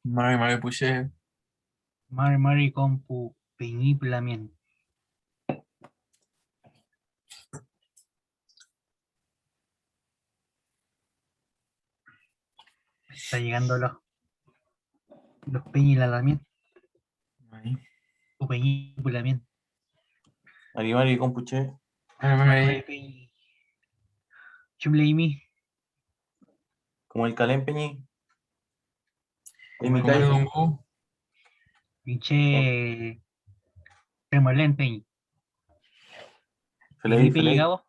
Mari puse. Mari compu peñiplamien. Está llegando los peñilalamiento. O peñiplamien. Mari compuche. Mari. Chubleimi. Como el calempeñi. En mi Como el calle. dongo. Pinche Remolen peñi. Felei. Llegado.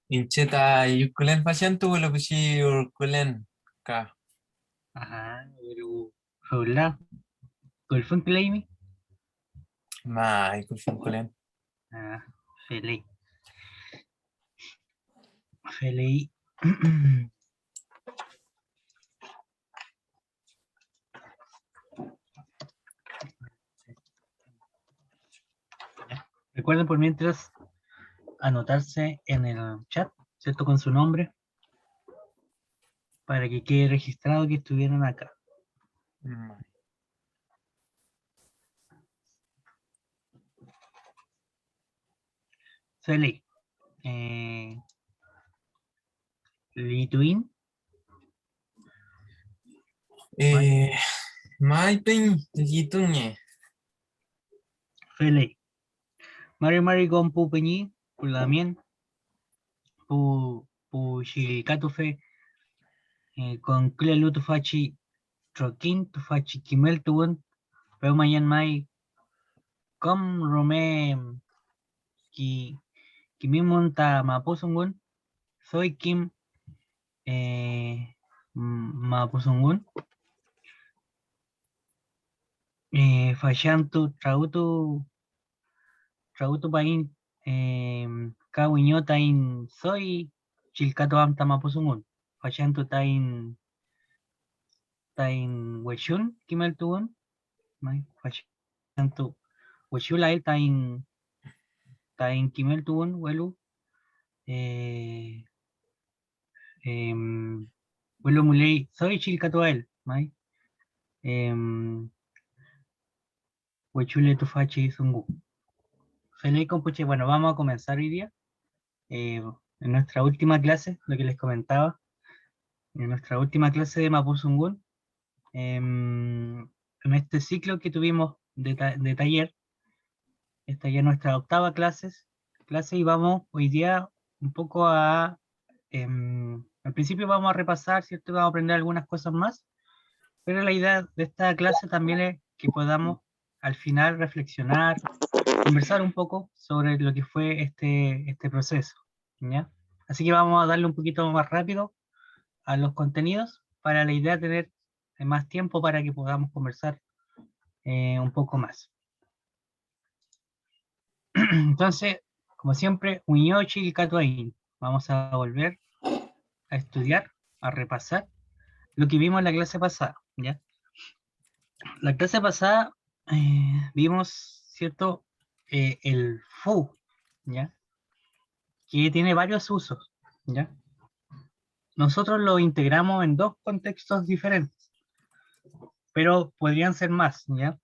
Incheta yukulen pasiantu wala pisi urkulen ka. Ajá, pero hola. Golfón Playmi. Ikul kulen. Ah, Felei. Felei. Recuerden por mientras anotarse en el chat, ¿cierto? Con su nombre, para que quede registrado que estuvieron acá. Felei. Lituin. Mai peñ, yitunye. Felei. Mari con pu peñi, pulamien, pu shilkatufe, con klelu tufachi trokin, tufachi kimel tuun, pero mañana mai, com rome ki mimunta mapusungun, soy kim mapusungun, fashantu trautu pain, kawiñota in soy chilkato amta mapusungun, fashantu tain wechun kimel tuun, mai fashantu wechula tain kimel tuun welu, welu mulei soy chilkato el, mai wechule tufachi sungu. Feliz compuche, bueno, vamos a comenzar hoy día. En nuestra última clase, lo que les comentaba, en nuestra última clase de Mapuzungún, en este ciclo que tuvimos de taller, esta ya es nuestra octava clase, y vamos hoy día un poco al principio vamos a repasar, ¿cierto? Vamos a aprender algunas cosas más, pero la idea de esta clase también es que podamos al final reflexionar, conversar un poco sobre lo que fue este proceso, ¿ya? Así que vamos a darle un poquito más rápido a los contenidos para la idea de tener más tiempo para que podamos conversar un poco más. Entonces, como siempre, Uñochi y Catuain, vamos a volver a estudiar, a repasar lo que vimos en la clase pasada, ¿ya? La clase pasada vimos, ¿cierto? El FU, ¿ya? Que tiene varios usos, ¿ya? Nosotros lo integramos en dos contextos diferentes, pero podrían ser más, ¿ya?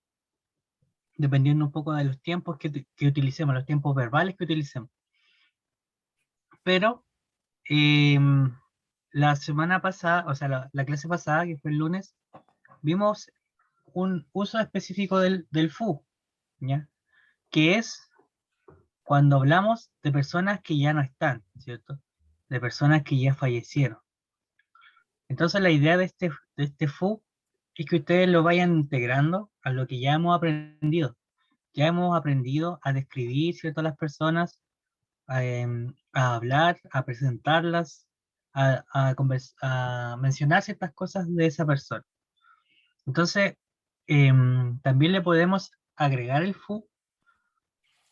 Dependiendo un poco de los tiempos que utilicemos, los tiempos verbales que utilicemos. Pero la semana pasada, o sea, la clase pasada, que fue el lunes, vimos un uso específico del FU, ¿ya? Que es cuando hablamos de personas que ya no están, ¿cierto? De personas que ya fallecieron. Entonces la idea de este FU es que ustedes lo vayan integrando a lo que ya hemos aprendido. Ya hemos aprendido a describir, ¿cierto?, a las personas, a hablar, a presentarlas, a mencionar ciertas cosas de esa persona. Entonces, también le podemos agregar el FU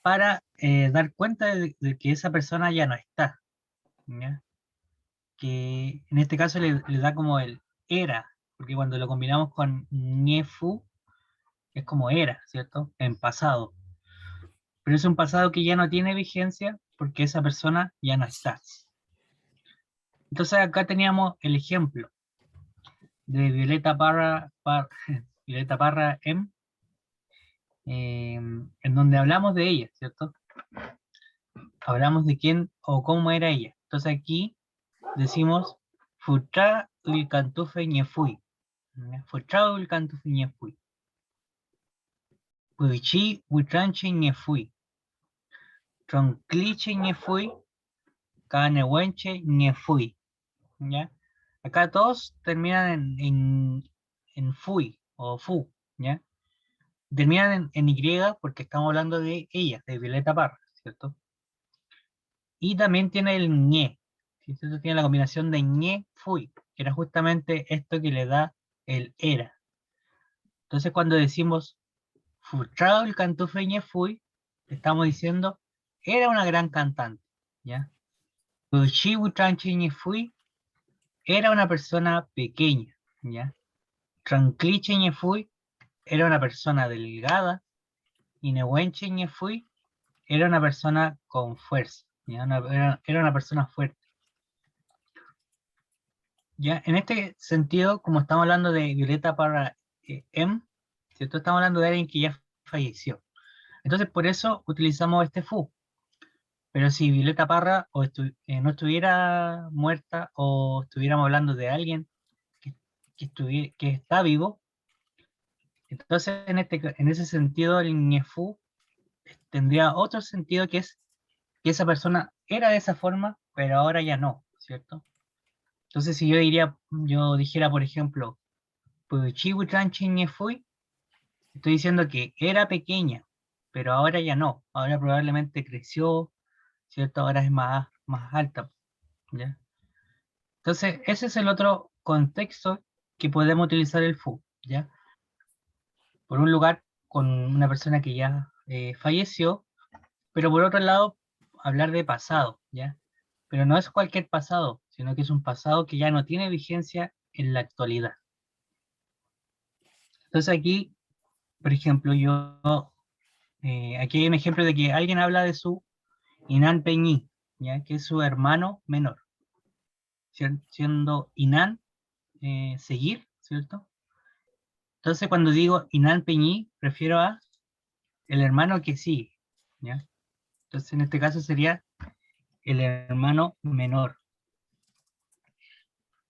para dar cuenta de que esa persona ya no está, ¿ya? Que en este caso le da como el era, porque cuando lo combinamos con Niefu, es como era, ¿cierto? En pasado. Pero es un pasado que ya no tiene vigencia porque esa persona ya no está. Entonces acá teníamos el ejemplo. de Violeta Parra, Violeta Parra M, en donde hablamos de ella, ¿cierto? Hablamos de quién o cómo era ella. Entonces aquí decimos Futra el cantufe ñefui. Futra el cantufe ñefui. Puichi Witranche ñefui. Troncliche ñefui. Canehuenche ñefui. ¿Ya? Acá todos terminan en fui o fu, ¿ya? Terminan en Y porque estamos hablando de ella, de Violeta Parra, ¿cierto? Y también tiene el ñe, ¿cierto? Tiene la combinación de ñe, fui, que era justamente esto que le da el era. Entonces cuando decimos Futrao el cantufe ñe fui, estamos diciendo era una gran cantante, ¿ya? Puchi Wutranche ñe fui, era una persona pequeña, ¿ya? Trancliche ñe fui, era una persona delgada, y Nehuenche ñe fui, era una persona con fuerza, ¿ya? Era una persona fuerte. ¿Ya? En este sentido, como estamos hablando de Violeta Parra M, ¿cierto? Estamos hablando de alguien que ya falleció. Entonces, por eso utilizamos este fu. Pero si Violeta Parra no estuviera muerta o estuviéramos hablando de alguien que está vivo, entonces en ese sentido el ñefu tendría otro sentido, que es que esa persona era de esa forma, pero ahora ya no, ¿cierto? Entonces si yo dijera, por ejemplo, Puchi Witranche ñefui, estoy diciendo que era pequeña, pero ahora ya no. Ahora probablemente creció, ¿cierto? Ahora es más alta, ¿ya? Entonces, ese es el otro contexto que podemos utilizar el fu, ¿ya? Por un lugar, con una persona que ya falleció, pero por otro lado, hablar de pasado, ¿ya? Pero no es cualquier pasado, sino que es un pasado que ya no tiene vigencia en la actualidad. Entonces aquí, por ejemplo, aquí hay un ejemplo de que alguien habla de su Inan Peñi, ¿ya? Que es su hermano menor, siendo Inan seguir, ¿cierto? Entonces cuando digo Inan Peñi, refiero a el hermano que sigue, ¿ya? Entonces en este caso sería el hermano menor.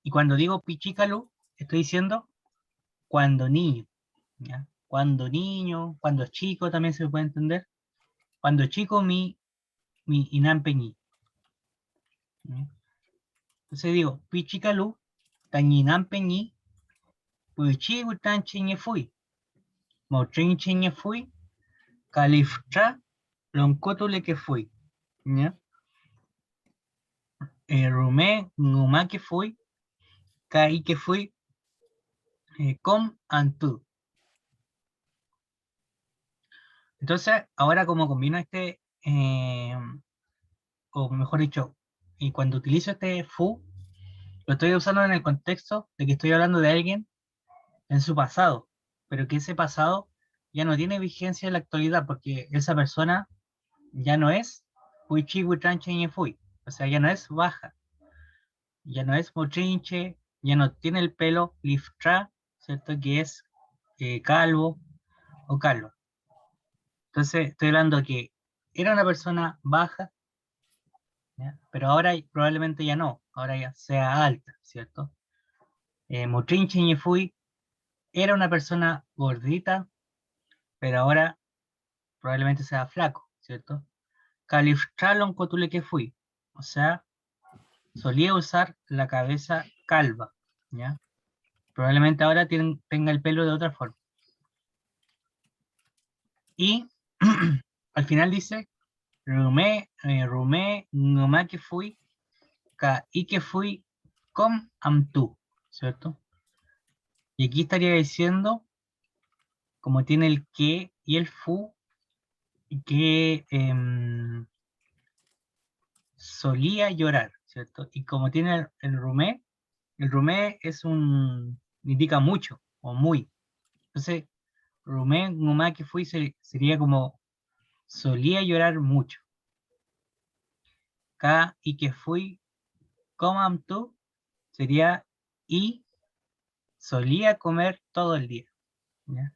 Y cuando digo Pichicalu, estoy diciendo cuando niño, ¿ya? Cuando niño, cuando chico también se puede entender. Cuando chico mi Inan Peñi. ¿Ya? Entonces digo, Pichicalu, Tañinan Peñi, Puichi Gutan Chiñe Fui, Mautrin Chiñe Fui, Califtra, Loncotule que fui, ¿ya? Rumé, Numa que fui, Kai que fui, Com Antu. Entonces, ahora como combino o mejor dicho, y cuando utilizo este fu, lo estoy usando en el contexto de que estoy hablando de alguien en su pasado, pero que ese pasado ya no tiene vigencia en la actualidad, porque esa persona ya no es Huichi Huitranche y Fui, o sea, ya no es baja, ya no es motrinche, ya no tiene el pelo liftra, ¿cierto? Que es calvo o calvo. Entonces, estoy hablando que era una persona baja, ¿ya? Pero ahora probablemente ya no, ahora ya sea alta, ¿cierto? Motrinche y Fui era una persona gordita, pero ahora probablemente sea flaco, ¿cierto? Califtralon cotule que fui, o sea, solía usar la cabeza calva, ¿ya? Probablemente ahora tenga el pelo de otra forma. Y al final dice, rumé, nomá que fui, y que fui, com amtu, ¿cierto? Y aquí estaría diciendo, como tiene el que y el fu, que solía llorar, ¿cierto? Y como tiene el rumé indica mucho o muy. Entonces, rumé, nomá que fui sería como solía llorar mucho. Ka y que fui, comam tú, sería y solía comer todo el día. ¿Ya?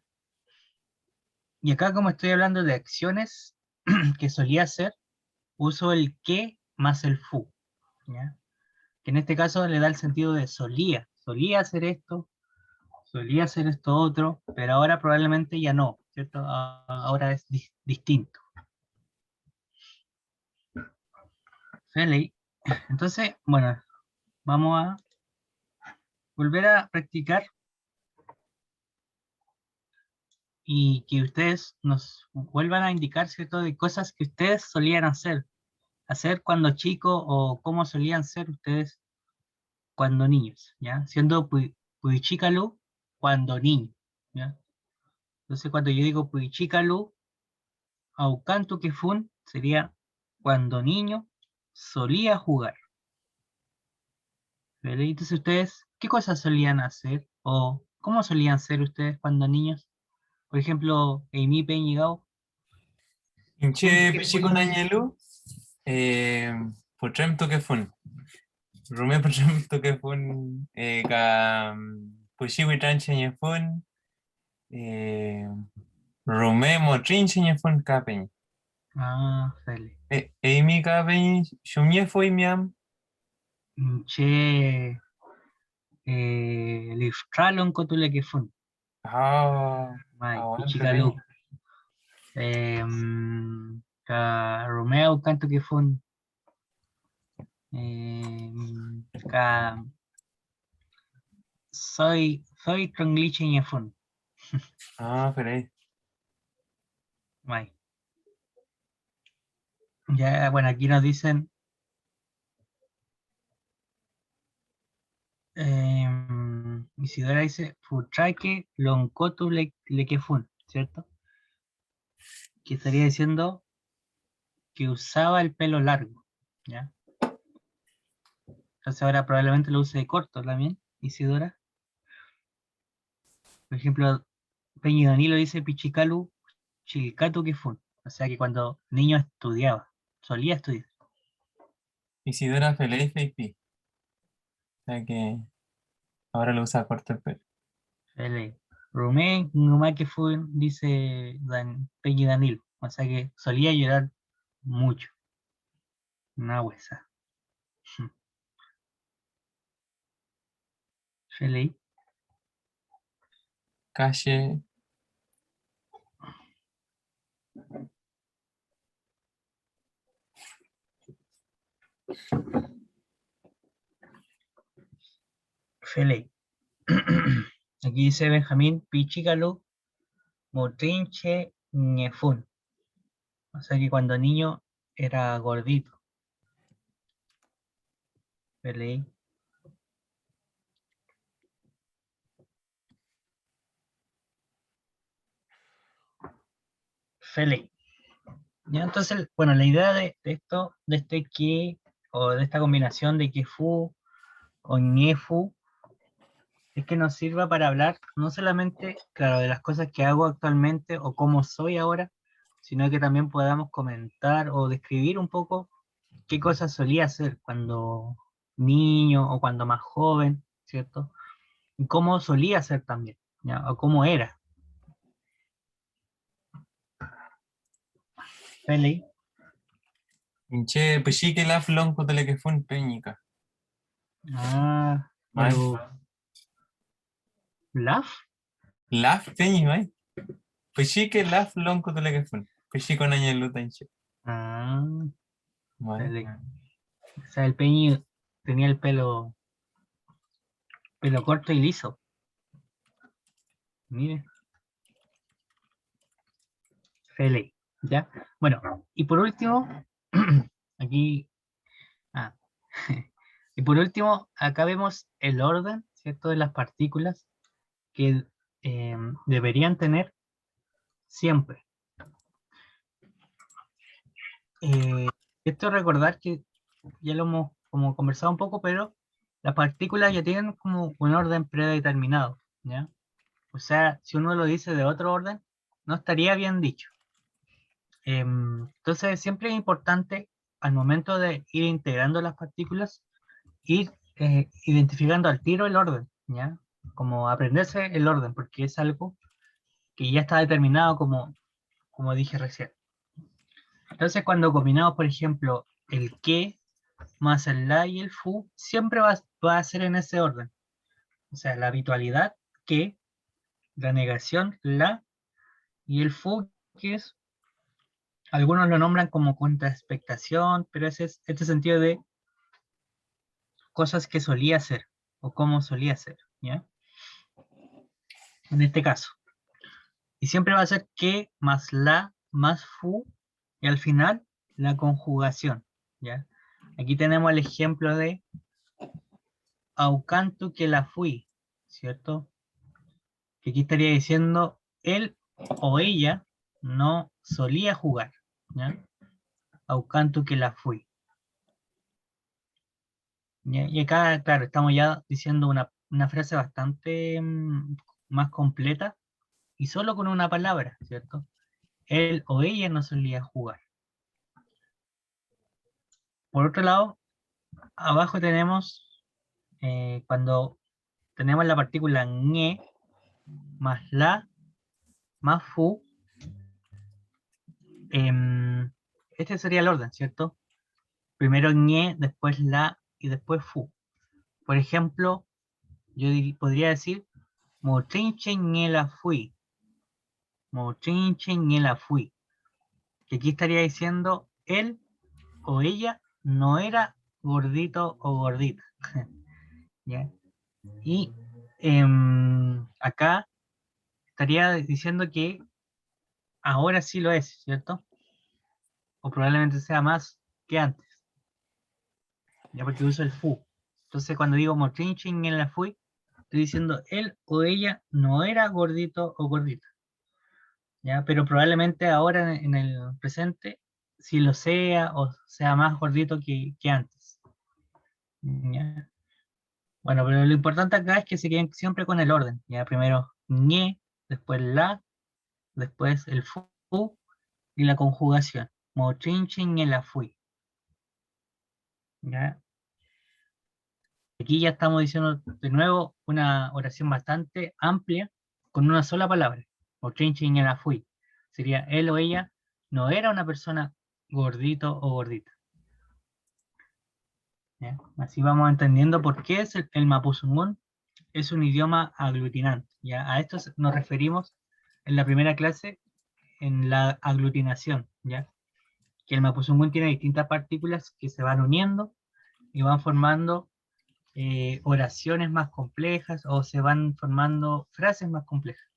Y acá, como estoy hablando de acciones que solía hacer, uso el que más el fu. ¿Ya? Que en este caso le da el sentido de solía. Solía hacer esto otro, pero ahora probablemente ya no, ¿cierto? Ahora es distinto. Feli. Entonces, bueno, vamos a volver a practicar y que ustedes nos vuelvan a indicar, ¿cierto? De cosas que ustedes solían hacer cuando chicos o cómo solían ser ustedes cuando niños, ¿ya? Siendo Puichikalu cuando niño, ¿ya? Entonces, cuando yo digo Puichikalu, Aucantu Kefun sería cuando niño solía jugar. ¿Vale? Entonces, ustedes, ¿qué cosas solían hacer? ¿O cómo solían ser ustedes cuando niños? Por ejemplo, Amy Peñigao. Inche pichi con añelu, potrem to que fun. Rume potrem to que fun, ka pushi witranche nye fun, rume mo trinche nye fun kapen. Ah, vale. Amy kapen, shumye foi miam. Che, Liftralon Kotule Kefun. Ah, Mai, bueno, Pichikalu. Ka Romeo Canto Kefun. Ka soy Trongliche Ñefun. ah, pero Mai. Ya, bueno, aquí nos dicen Isidora dice Futraque Loncotu Lequefun, ¿cierto? Que estaría diciendo que usaba el pelo largo, ¿ya? Entonces ahora probablemente lo use de corto también, Isidora. Por ejemplo, Peñi Danilo dice Pichicalu Chilcatu Kefun. O sea que cuando niño estudiaba, solía estudiar. Isidora Feliz Pi. O sea que ahora lo usa corto el pelo. L. Rumé Numa Kefun dice Peñi Danilo. O sea que solía llorar mucho. Una huesa. Feli. Calle, Feli. Aquí dice Benjamín Pichicalu Motrinche Ñefun. O sea que cuando niño era gordito. Feli. Feli. Ya, entonces, bueno, la idea de esto, de este que, o de esta combinación de Kefu o Ñefu, es que nos sirva para hablar no solamente, claro, de las cosas que hago actualmente o cómo soy ahora, sino que también podamos comentar o describir un poco qué cosas solía hacer cuando niño o cuando más joven, ¿cierto? Y cómo solía ser también, ¿ya? O cómo era. Feli. Inche, pues sí que la flon con que fue un peñica. Ah, Mai. pero ¿Laf? La peñi, mai. Pues sí que la flon con que fue. Pues sí con año luta inche. Ah, Mai. Feli. O sea, el Peñi tenía el pelo corto y liso. Mire, Feli. ¿Ya? Bueno, y por último, aquí, ah, y por último, acá vemos el orden, ¿cierto? De las partículas que deberían tener siempre. Esto recordar que ya lo hemos como conversado un poco, pero las partículas ya tienen como un orden predeterminado, ¿ya? O sea, si uno lo dice de otro orden, no estaría bien dicho. Entonces, siempre es importante al momento de ir integrando las partículas, ir identificando al tiro el orden, ¿ya? como aprenderse el orden, porque es algo que ya está determinado como dije recién. Entonces cuando combinamos, por ejemplo, el que más el la y el fu, siempre va a ser en ese orden. O sea, la habitualidad, que, la negación, la, y el fu, que es, algunos lo nombran como contraexpectación, pero ese es este sentido de cosas que solía hacer, o cómo solía ser, ¿ya? En este caso. Y siempre va a ser que más la más fu, y al final la conjugación, ¿ya? Aquí tenemos el ejemplo de aucanto que la fui, ¿cierto? Que aquí estaría diciendo él o ella no solía jugar, ¿ya? Aucanto que la fui. ¿Ya? Y acá, claro, estamos ya diciendo una frase bastante más completa y solo con una palabra, ¿cierto? Él o ella no solía jugar. Por otro lado, abajo tenemos, cuando tenemos la partícula ñe más la más fu, este sería el orden, ¿cierto? Primero ñe, después la y después fu. Por ejemplo, yo podría decir mochinche ñe la fui. Mochinche ñe la fui. Que aquí estaría diciendo él o ella no era gordito o gordita. ¿Ya? Y acá estaría diciendo que ahora sí lo es, ¿cierto? O probablemente sea más que antes, ya porque uso el fu. Entonces cuando digo mochinching en la fui, estoy diciendo él o ella no era gordito o gordita, ¿ya? Pero probablemente ahora en el presente sí lo sea o sea más gordito que antes, ¿ya? Bueno, pero lo importante acá es que se queden siempre con el orden, ¿ya? Primero ñe, después la, después el fu y la conjugación. Mochinching en la fui, ¿ya? Aquí ya estamos diciendo de nuevo una oración bastante amplia con una sola palabra. Mochinching en la fui. Sería él o ella no era una persona gordito o gordita. ¿Ya? Así vamos entendiendo por qué es el mapuzungún es un idioma aglutinante. ¿Ya? A esto nos referimos en la primera clase en la aglutinación. ¿Ya? Que el mapuzungún tiene distintas partículas que se van uniendo y van formando oraciones más complejas o se van formando frases más complejas.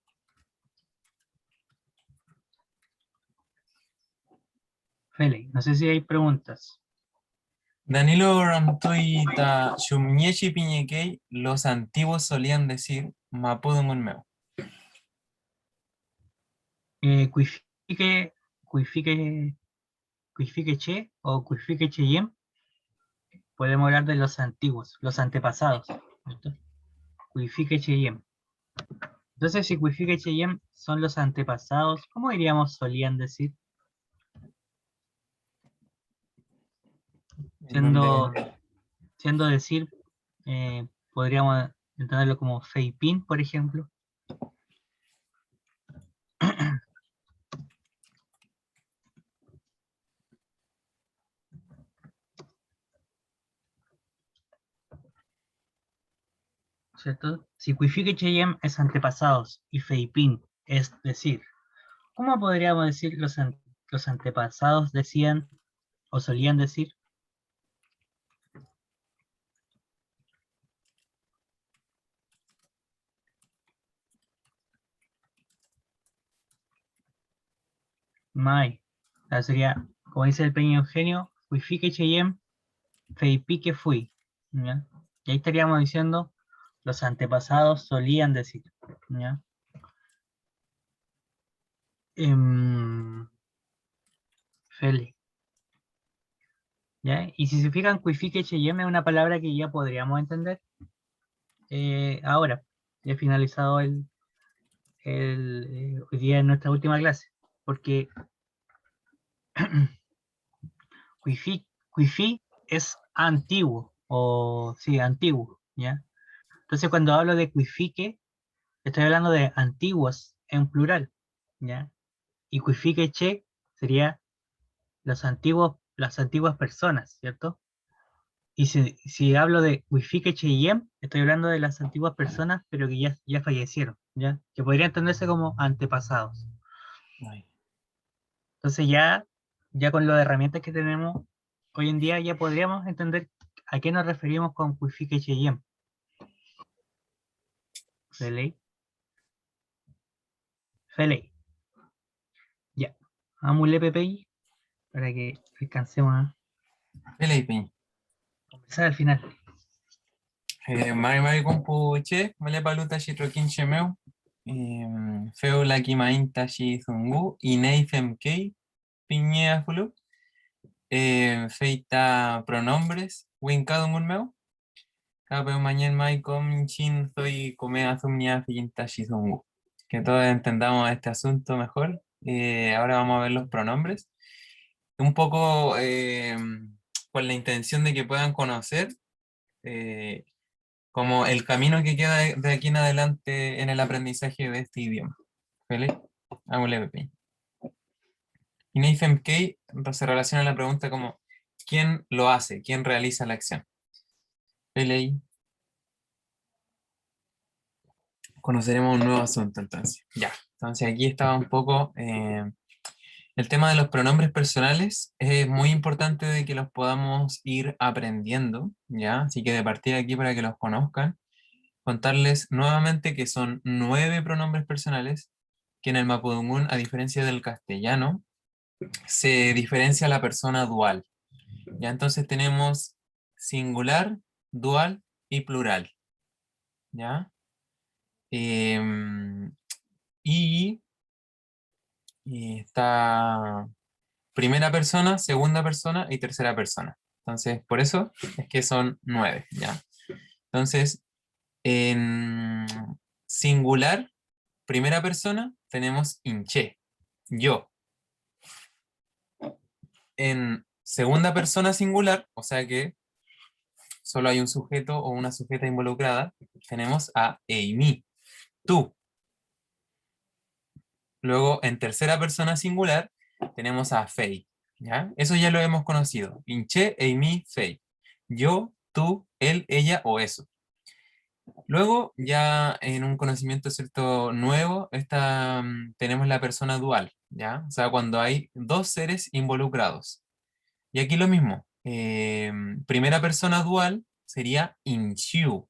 Feli, no sé si hay preguntas. Danilo Ramtoita Shumyechi Piñekei, los antiguos solían decir Mapudungun Meo. Cuifique, cuifique, cuifique che o cuifique cheyem, podemos hablar de los antiguos, los antepasados. ¿Cierto? Cuifique cheyem. Entonces, si cuifique cheyem son los antepasados, ¿cómo diríamos solían decir? Siendo decir, podríamos entenderlo como feipin, por ejemplo. ¿Cierto? Si Cuifique Cheyem es antepasados y Feipin es decir, ¿cómo podríamos decir los antepasados decían o solían decir? Mai. O sea, sería, como dice el pequeño Eugenio, Cuifique Cheyem, Feipique fui. ¿Ya? Y ahí estaríamos diciendo los antepasados solían decir. ¿Ya? Feli. ¿Ya? Y si se fijan, Cuifique Cheyem es una palabra que ya podríamos entender ahora. Ya he finalizado hoy día en nuestra última clase, porque Wi-Fi es antiguo, o sí, antiguo, ¿ya? Entonces, cuando hablo de cuifique, estoy hablando de antiguos en plural, ¿ya? Y cuifique che sería las antiguas personas, ¿cierto? Y si hablo de cuifique che yem, estoy hablando de las antiguas personas, pero que ya fallecieron, ¿ya? Que podría entenderse como antepasados. Ay, Entonces ya con las herramientas que tenemos hoy en día, ya podríamos entender a qué nos referimos con cuifique che yem. ¿Feley? Feley. Ya. Vámonos, Pepe, para que alcancemos a Felipe. conversar al final. Mari kumpu che, male paluta shi trokin shemeu. Feu la kimainta shi zungu, inei femkei, piñea fulu. Feita pronombres, winkadungun meu. Kapeu mañen mai com chin soy comea zumnia finta shi zungu. Que todos entendamos este asunto mejor. Ahora vamos a ver los pronombres. Un poco con la intención de que puedan conocer como el camino que queda de aquí en adelante en el aprendizaje de este idioma. ¿Vale? Hagámosle pequeño. Y Nathan Kay se relaciona a la pregunta como ¿quién lo hace? ¿Quién realiza la acción? ¿Vale? Conoceremos un nuevo asunto entonces. Ya, entonces aquí estaba un poco el tema de los pronombres personales. Es muy importante de que los podamos ir aprendiendo, ¿ya? Así que de partir aquí para que los conozcan, contarles nuevamente que son 9 pronombres personales, que en el mapudungún, a diferencia del castellano, se diferencia la persona dual. Ya entonces tenemos singular, dual y plural. ¿Ya? Y está primera persona, segunda persona y tercera persona. Entonces, por eso es que son 9, ¿ya? Entonces, en singular, primera persona, tenemos inche, yo. En segunda persona singular, o sea que solo hay un sujeto o una sujeta involucrada, tenemos a Eimi, tú. Luego, en tercera persona singular, tenemos a Fei, ¿ya? Eso ya lo hemos conocido. Inche, Eimi, Fei. Yo, tú, él, ella o eso. Luego, ya en un conocimiento cierto nuevo, tenemos la persona dual, ¿ya? O sea, cuando hay dos seres involucrados. Y aquí lo mismo. Primera persona dual sería inchiu.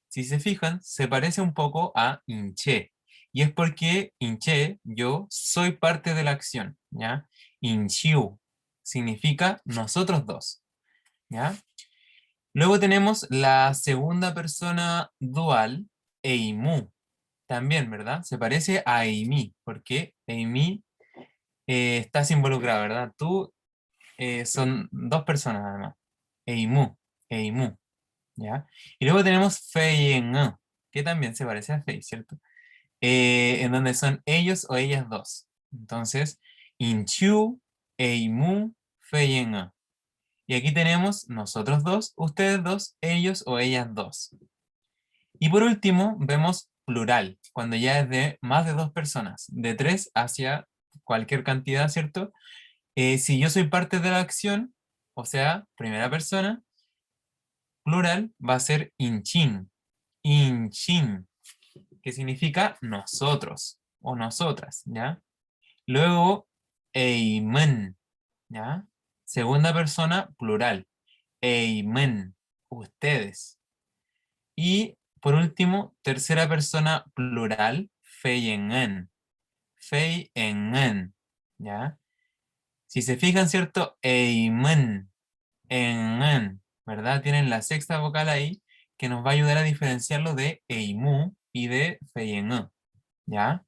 Si se fijan, se parece un poco a inche. Y es porque inche, yo, soy parte de la acción, ¿ya? Inchiu significa nosotros dos, ¿ya? Luego tenemos la segunda persona dual, eimu, también, ¿verdad? Se parece a eimi, porque eimi estás involucrado, ¿verdad? Tú son dos personas además, eimu, eimu, ¿ya? Y luego tenemos feieng, que también se parece a fei, ¿cierto? En donde son ellos o ellas dos. Entonces, inchu, eimu, feieng. Y aquí tenemos nosotros dos, ustedes dos, ellos o ellas dos. Y por último, vemos plural, cuando ya es de más de dos personas, de tres hacia cualquier cantidad, ¿cierto? Si yo soy parte de la acción, o sea, primera persona, plural va a ser inchin, inchin, que significa nosotros o nosotras, ¿ya? Luego, eimen, ¿ya? Segunda persona, plural, eimen, ustedes. Y por último, tercera persona plural, feyengen. Feyengen, ¿ya? Si se fijan, ¿cierto? Eimen, engen, ¿verdad? Tienen la sexta vocal ahí que nos va a ayudar a diferenciarlo de eimu y de feyengen, ¿ya?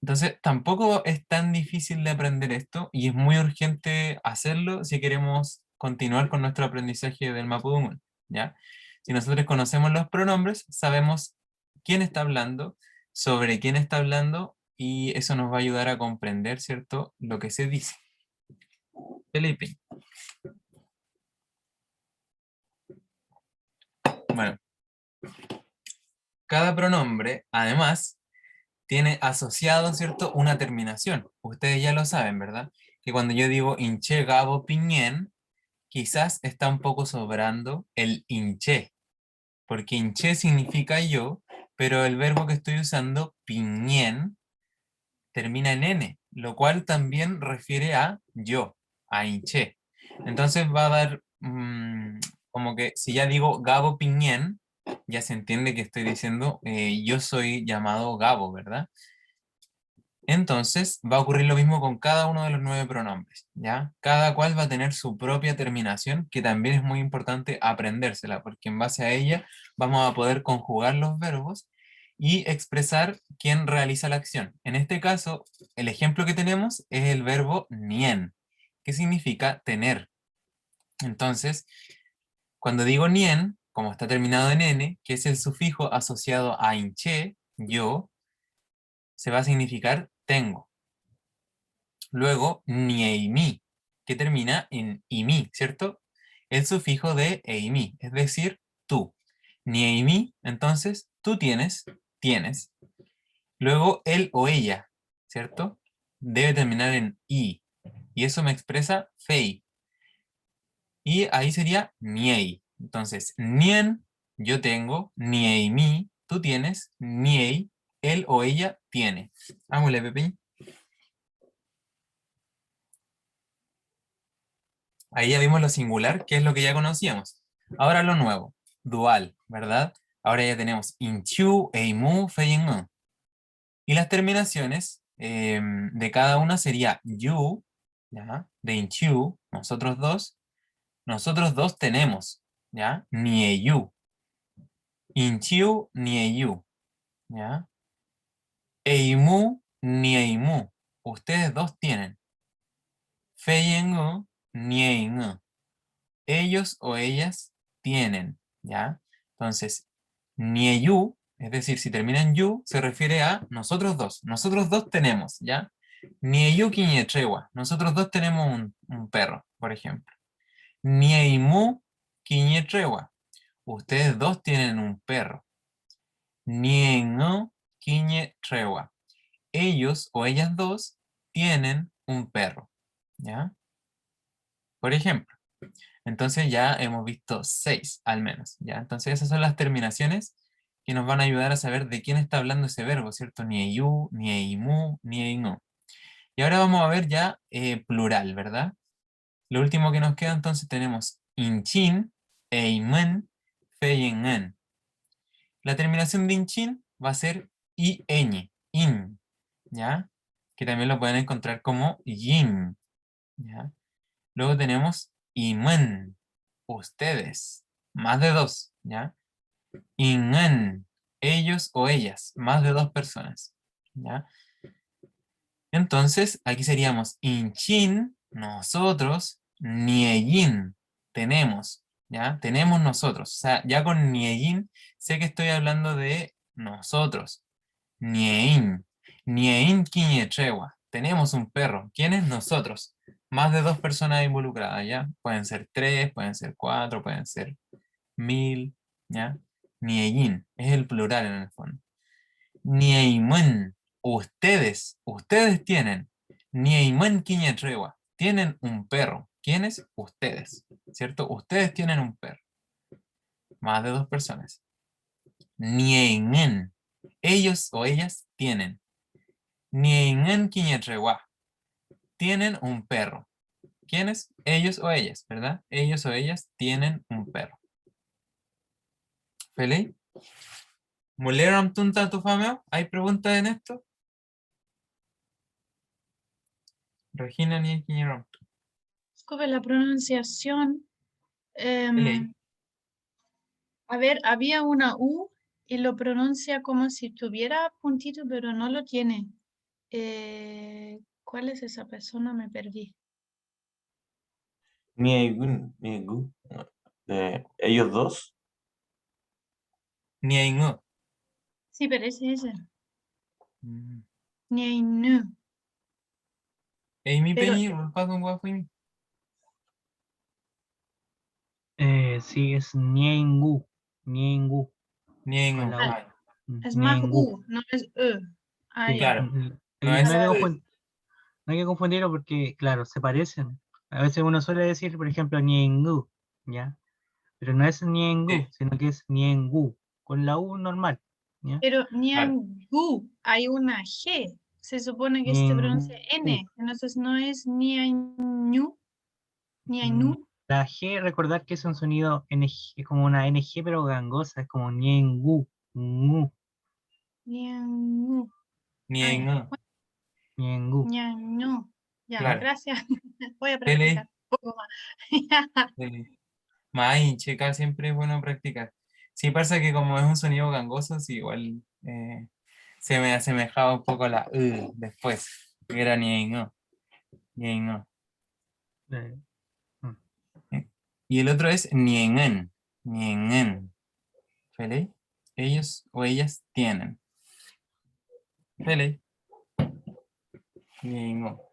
Entonces, tampoco es tan difícil de aprender esto y es muy urgente hacerlo si queremos continuar con nuestro aprendizaje del mapudungun, ¿ya? Si nosotros conocemos los pronombres, sabemos quién está hablando, sobre quién está hablando, y eso nos va a ayudar a comprender, ¿cierto?, lo que se dice. Felipe. Bueno, Cada pronombre, además, tiene asociado, ¿cierto?, una terminación. Ustedes ya lo saben, ¿verdad? Que cuando yo digo inche, gabo, piñén, quizás está un poco sobrando el inche, porque inche significa yo, pero el verbo que estoy usando, piñén, termina en n, lo cual también refiere a yo, a inche. Entonces va a dar como que si ya digo Gabo Piñén, ya se entiende que estoy diciendo yo soy llamado Gabo, ¿verdad? Entonces va a ocurrir lo mismo con cada uno de los 9 pronombres, ¿ya? Cada cual va a tener su propia terminación, que también es muy importante aprendérsela, porque en base a ella vamos a poder conjugar los verbos y expresar quién realiza la acción. En este caso, el ejemplo que tenemos es el verbo nien, que significa tener. Entonces, cuando digo nien, como está terminado en n, que es el sufijo asociado a inche, yo, se va a significar tengo. Luego, nieimi, que termina en imi, ¿cierto? El sufijo de eimi, es decir, tú. Nieimi, entonces, tú tienes, tienes. Luego, él o ella, ¿cierto? Debe terminar en i. Y eso me expresa fei. Y ahí sería niei. Entonces, nien, yo tengo, nieimi, tú tienes, niei, él o ella tiene. Hagámosle, Pepe. Ahí ya vimos lo singular, que es lo que ya conocíamos. Ahora lo nuevo, dual, ¿verdad? Ahora ya tenemos inchu, eimu, feimu. Y las terminaciones de cada una sería you, ¿ya? De inchu, nosotros dos tenemos, ¿ya? Nieyu. Inchiu, nieyu, ¿ya? Eimu, nieimu. Ustedes dos tienen. Feiengu, nieingu. Ellos o ellas tienen, ¿ya? Entonces, nieyu, es decir, si termina en yu, se refiere a nosotros dos. Nosotros dos tenemos, ¿ya? Nieyu quiñetrewa. Nosotros dos tenemos un perro, por ejemplo. Nieimu quiñetrewa. Ustedes dos tienen un perro. Niengo quiñetrewa. Ellos o ellas dos tienen un perro, ¿ya? Por ejemplo. Entonces ya hemos visto 6 al menos, ¿ya? Entonces esas son las terminaciones que nos van a ayudar a saber de quién está hablando ese verbo, ¿cierto? Nieyu, nieimu, nieingo. Y ahora vamos a ver ya plural, ¿verdad? Lo último que nos queda entonces tenemos inchin, eimen, feyengen. La terminación de inchin va a ser ieñe, in, ¿ya? Que también lo pueden encontrar como yin, ¿ya? Luego tenemos imen, ustedes, más de 2, ¿ya? Ingen, ellos o ellas, más de 2 personas, ¿ya? Entonces, aquí seríamos inchin, nosotros, nieyin, tenemos, ¿ya? Tenemos nosotros. O sea, ya con nieyin sé que estoy hablando de nosotros. Niein, niein quiñetrewa. Tenemos un perro. ¿Quién es? Nosotros. Más de 2 personas involucradas, ¿ya? Pueden ser 3, pueden ser 4, pueden ser 1000, ¿ya? Nieyin, es el plural en el fondo. Nieimen, ustedes tienen. Nieimen quiñetrewa, tienen un perro. ¿Quiénes? Ustedes, ¿cierto? Ustedes tienen un perro. Más de 2 personas. Niengen, ellos o ellas tienen. Niengen quiñetrewa, tienen un perro. ¿Quiénes? Ellos o ellas, ¿verdad? Ellos o ellas tienen un perro. ¿Feliz? ¿Muleram tunta tu fameo? ¿Hay preguntas en esto? Regina ni quiñeram. Sobre la pronunciación, Feliz. a ver, había una U y lo pronuncia como si tuviera puntito, pero no lo tiene. ¿Cuál es esa persona? Me perdí. Niegu, niegu. Ellos dos. Niengu. Sí, pero ese es ese. Mm. Niainu. Amy Pero Penny, Rulpa con Guafuimi. Sí, es Niengu. Niengu. Nien, Con la U. ah, Es más Niengu. U, no es E. Ah, Sí, ya. claro. No no es hay que E. no hay que confundirlo porque, claro, se parecen. A veces uno suele decir, por ejemplo, Niengu, ¿ya? Pero no es Niengu, Sí, sino que es Niengu, con la U normal, ¿ya? Pero claro. Niangu, hay una G. Se supone que se pronuncia Niengu. N. Entonces no es Niañu, Mm, Niañu, La G, recordar que es un sonido NG, es como una NG pero gangosa, es como Niengu, ngu, Niañu. Ah, Nien, ya. Niengu. Niañu. Ya, claro. gracias. Voy a Tele, practicar un poco más. tele. Más checa siempre es bueno practicar. Sí, pasa que como es un sonido gangoso, sí, igual se me asemejaba un poco a la después. Que era nien, no. Nien, no. Eh, mm, Y el otro es niengen. Niengen. ¿Vale? Ellos o ellas tienen. ¿Vale? Niengo.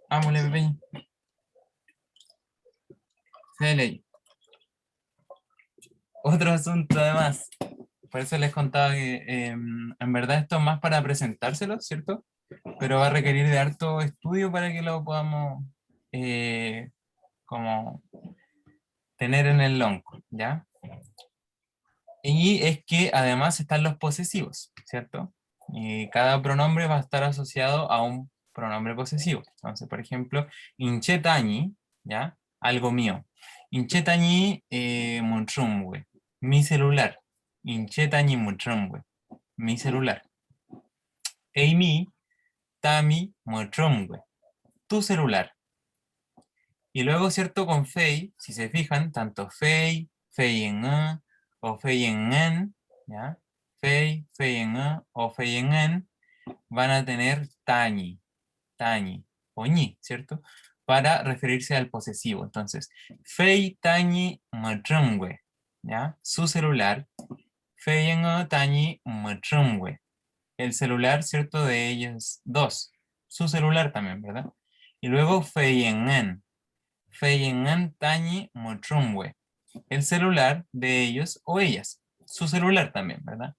Ámole, bebé. ¿Vale? Otro asunto además. Por eso les contaba que en verdad esto es más para presentárselo, ¿cierto? Pero va a requerir de harto estudio para que lo podamos eh, como tener en el long, ¿ya? Y es que además están los posesivos, ¿cierto? Y cada pronombre va a estar asociado a un pronombre posesivo. Entonces, por ejemplo, inchetañi, ¿ya? Algo mío. Inchetañi muchumwe, mi celular. Inchetañi muchumwe, mi celular. Eimi, tami muchumwe, tu celular. Y luego, ¿cierto? Con fei, si se fijan, tanto fei, fei en o fei en en, ¿ya? Fei, fei en o fei en en, van a tener tañi, tañi, o ñi, ¿cierto? Para referirse al posesivo. Entonces, fei, tañi, machungwe, ¿ya? Su celular, fei en tañi, machungwe. El celular, ¿cierto? De ellos dos. Su celular también, ¿verdad? Y luego fei en en. Feyengan Tañi Mochumwe. El celular de ellos o ellas. Su celular también, ¿verdad?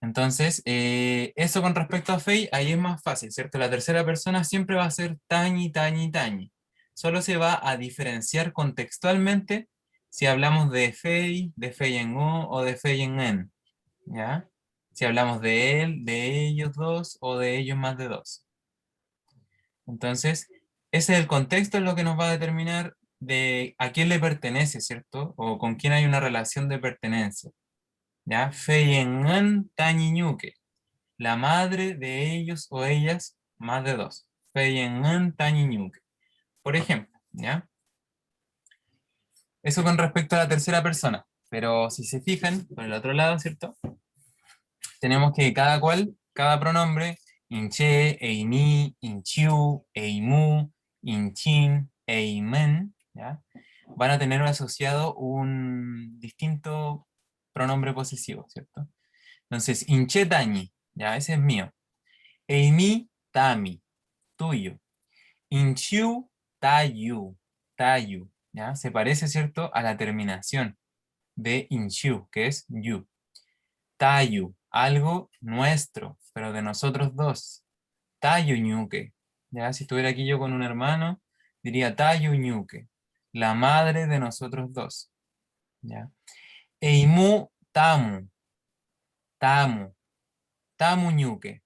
Entonces, eso con respecto a Fei, ahí es más fácil, ¿cierto? La tercera persona siempre va a ser Tañi, Tañi, Tañi. Solo se va a diferenciar contextualmente si hablamos de Fei en o de Fei en en, ¿ya? Si hablamos de él, de ellos dos o de ellos más de dos. Entonces, ese es el contexto en lo que nos va a determinar de a quién le pertenece, ¿cierto? O con quién hay una relación de pertenencia. ¿Ya? Feyengan tañiñuque, la madre de ellos o ellas, más de dos. Feyengan tañiñuque. Por ejemplo, ¿ya? Eso con respecto a la tercera persona. Pero si se fijan, por el otro lado, ¿cierto? Tenemos que cada pronombre, inche, eimi, inchiu, eimu, inchin, eimen, ¿ya? Van a tener asociado un distinto pronombre posesivo, ¿cierto? Entonces, inche tañi, ya, ese es mío. Eimi, tami, tuyo. Inchiu, tayu, tayu, ¿ya? Se parece, ¿cierto?, a la terminación de inchiu, que es yu. Tayu, algo nuestro, pero de nosotros dos. Tayu ñuque. Ya, si estuviera aquí yo con un hermano, diría Tayu ñuque, la madre de nosotros dos. ¿Ya? Eimu tamu, tamu, tamu ñuque,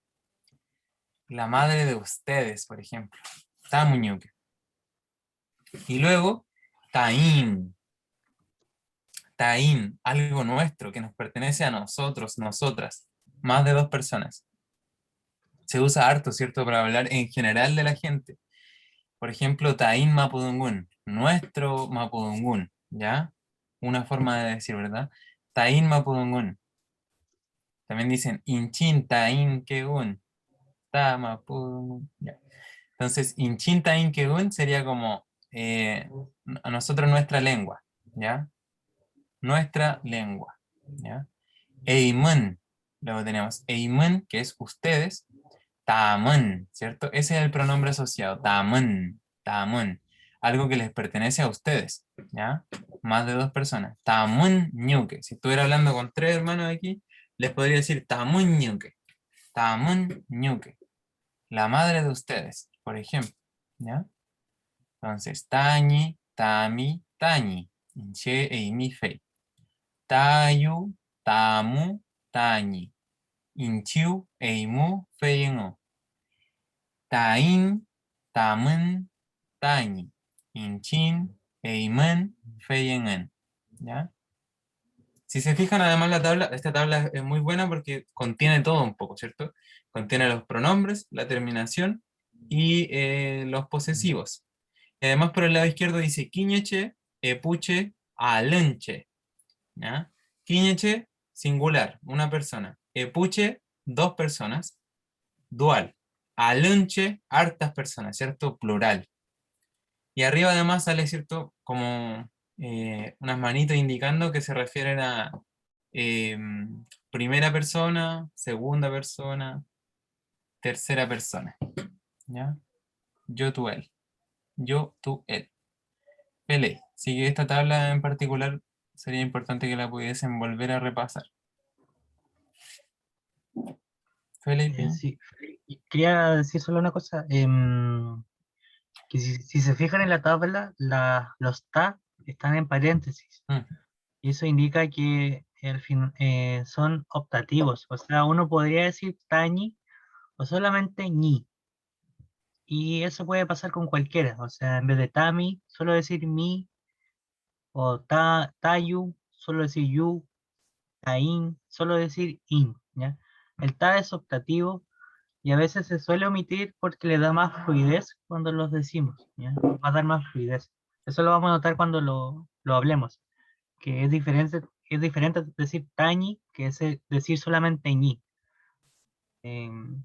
la madre de ustedes, por ejemplo. Tamu ñuque. Y luego, taín, taín, algo nuestro que nos pertenece a nosotros, nosotras, más de dos personas. Se usa harto, ¿cierto?, para hablar en general de la gente. Por ejemplo, Taín Mapudungún, nuestro Mapudungún, ¿ya? Una forma de decir, ¿verdad? Taín Mapudungún. También dicen Inchin Taín Kegun, Ta Mapudungún. Ya. Entonces, Inchin Taín Kegun sería como a nosotros nuestra lengua, ¿ya? Nuestra lengua, ¿ya? Eimun, luego tenemos Eimun, que es ustedes, Tamun, ¿cierto? Ese es el pronombre asociado, Tamun, Tamun. algo que les pertenece a ustedes, ¿ya? Más de 2 personas. Tamun ñuque. Si estuviera hablando con 3 hermanos aquí, les podría decir tamun ñuque. Tamun ñuque. La madre de ustedes, por ejemplo, ¿ya? Entonces, tañi, tami, tañi. Inche, eimi, fei. Tayu, tamu, tañi. Inchiu, eimu, feiengo. Tain, tamen, tañi. Inchin, eimen, feiengen. ¿Ya? Si se fijan, además esta tabla es muy buena porque contiene todo un poco, ¿cierto? Contiene los pronombres, la terminación y los posesivos. Y además por el lado izquierdo dice quiñeche, epuche, alenche. ¿Ya? Quiñeche, singular, una persona. Epuche, 2 personas, dual. Alenche, hartas personas, ¿cierto? Plural. Y arriba además sale, ¿cierto? Como unas manitos indicando que se refieren a primera persona, segunda persona, tercera persona. ¿Ya? Yo, tú, él. Yo, tú, él. Pele. Así que esta tabla en particular sería importante que la pudiesen volver a repasar. Felipe. Sí, y quería decir solo una cosa, que si se fijan en la tabla, los ta están en paréntesis, Mm, y eso indica que son optativos, o sea, uno podría decir tañi o solamente ñi, y eso puede pasar con cualquiera, o sea, en vez de tami, solo decir mi, o tayu, solo decir yu, tain, solo decir in, ¿ya? El ta es optativo y a veces se suele omitir porque le da más fluidez cuando los decimos, ¿ya? Va a dar más fluidez. Eso lo vamos a notar cuando lo hablemos, que es diferente decir tañi que decir solamente ñi. Em,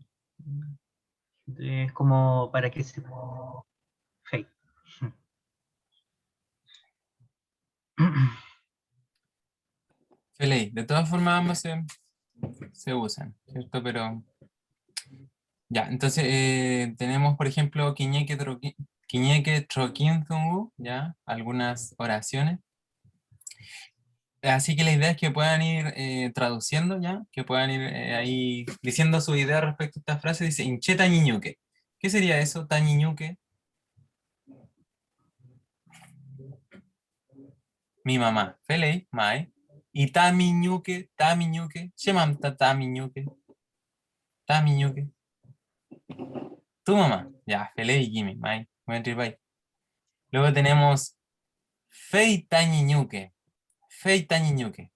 es como para que se... Fake. Felipe. De todas formas ambos se usan, ¿cierto? Pero ya, entonces tenemos, por ejemplo, Quiñeque Troquinzungu, ¿ya? Algunas oraciones. Así que la idea es que puedan ir traduciendo, ¿ya? Que puedan ir ahí diciendo su idea respecto a esta frase. Dice, Inche tañiñuque. ¿Qué sería eso, tañiñuque? Mi mamá. Felei, mai. Y tamiñuque. Shemamta tamiñuque. Tamiñuque. Tu mamá. Ya, Felei, Gimi, mai. Bai. Luego tenemos Fei tañiñuque. Fei tañiñuque.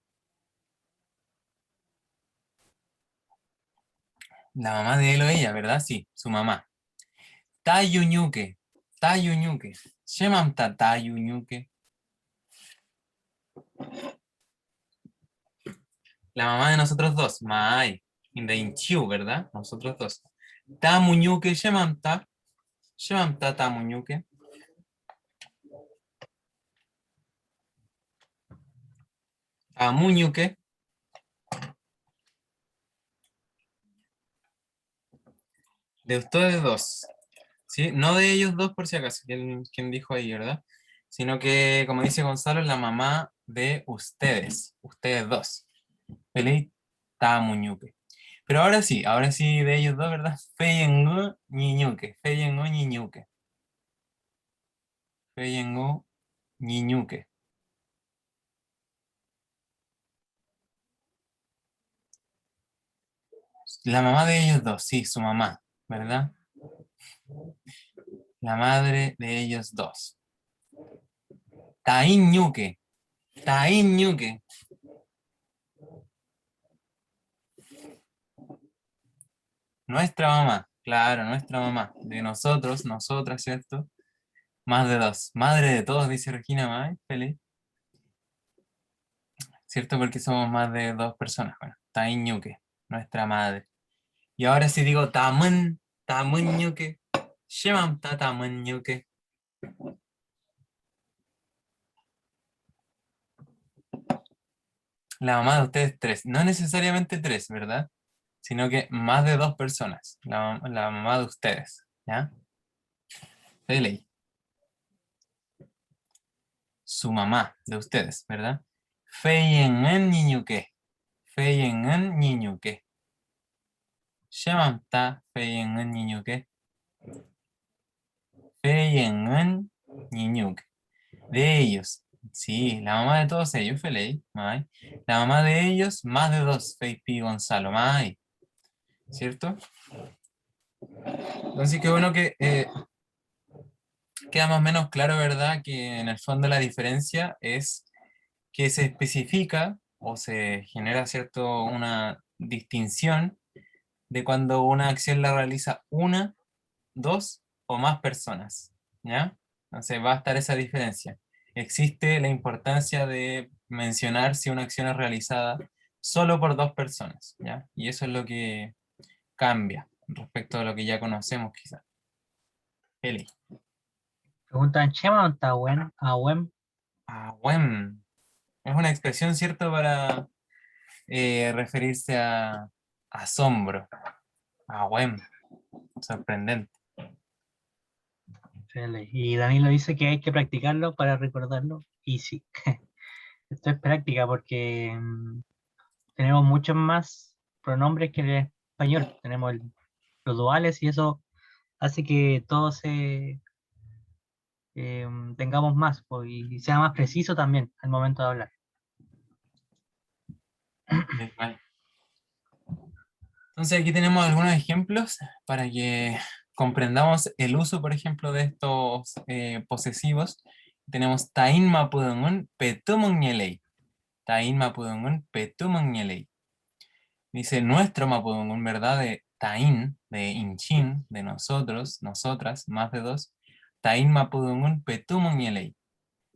La mamá de él o ella, ¿verdad? Sí, su mamá. Tayuñuque. Tayuñuque. Shemamta tayuñuque. La mamá de nosotros dos. Mai. Indainchiu, ¿verdad? Nosotros dos. Tamuñuque. Shemamta. Shemamta tamuñuque. Tamuñuque. De ustedes dos. ¿Sí? No de ellos dos por si acaso, quien dijo ahí, ¿verdad? Sino que, como dice Gonzalo, la mamá de ustedes. Ustedes dos. Feliz Tamuñuque. Pero ahora sí de ellos dos, ¿verdad? Feyengu Ñiñuque. Feyengu Ñiñuque. Feyengu Ñiñuque. La mamá de ellos dos, sí, su mamá, ¿verdad? La madre de ellos dos. Taíñuque. Taíñuque. Nuestra mamá, claro, nuestra mamá. De nosotros, nosotras, ¿cierto? Más de dos. Madre de todos, dice Regina May, feliz. ¿Cierto? Porque somos más de 2 personas. Bueno, Taíñuque, nuestra madre. Y ahora si digo Tamun, Tamuñuque, Shemam Tatamuñuque. La mamá de ustedes 3. No necesariamente 3, ¿verdad? Sino que más de 2 personas. La mamá de ustedes, ¿ya? De ley. su mamá, de ustedes, ¿verdad? Feyengen niñuke. Feyengen niñuke. Shemamta feyengen niñuke. Feyengen niñuke. De ellos. Sí, la mamá de todos ellos, Feley, Mai. La mamá de ellos, más de dos, Feipi Gonzalo, Mai. ¿Cierto? Entonces, qué bueno que queda más o menos claro, ¿verdad? Que en el fondo la diferencia es que se especifica o se genera, ¿cierto? Una distinción de cuando una acción la realiza una, dos o más personas, ¿ya? Entonces va a estar esa diferencia. Existe la importancia de mencionar si una acción es realizada solo por dos personas, ¿ya? Y eso es lo que cambia respecto a lo que ya conocemos quizás. Eli. Preguntan, ¿Chema o Tahuen? Ahuem. Ahuen. Es una expresión, ¿cierto? Para referirse a asombro. Ahuen. Sorprendente. Y Danilo dice que hay que practicarlo para recordarlo. Y sí, esto es práctica porque tenemos muchos más pronombres que el español. Tenemos los duales y eso hace que todo se tengamos más pues, y sea más preciso también al momento de hablar. Bien, vale. Entonces aquí tenemos algunos ejemplos para que comprendamos el uso, por ejemplo, de estos posesivos. Tenemos tain mapudungun petumungñelei. Tain mapudungun petumungñelei. Dice nuestro mapudungun, ¿verdad? De tain, de inchin, de nosotros, nosotras, más de dos. Tain mapudungun petumungñelei.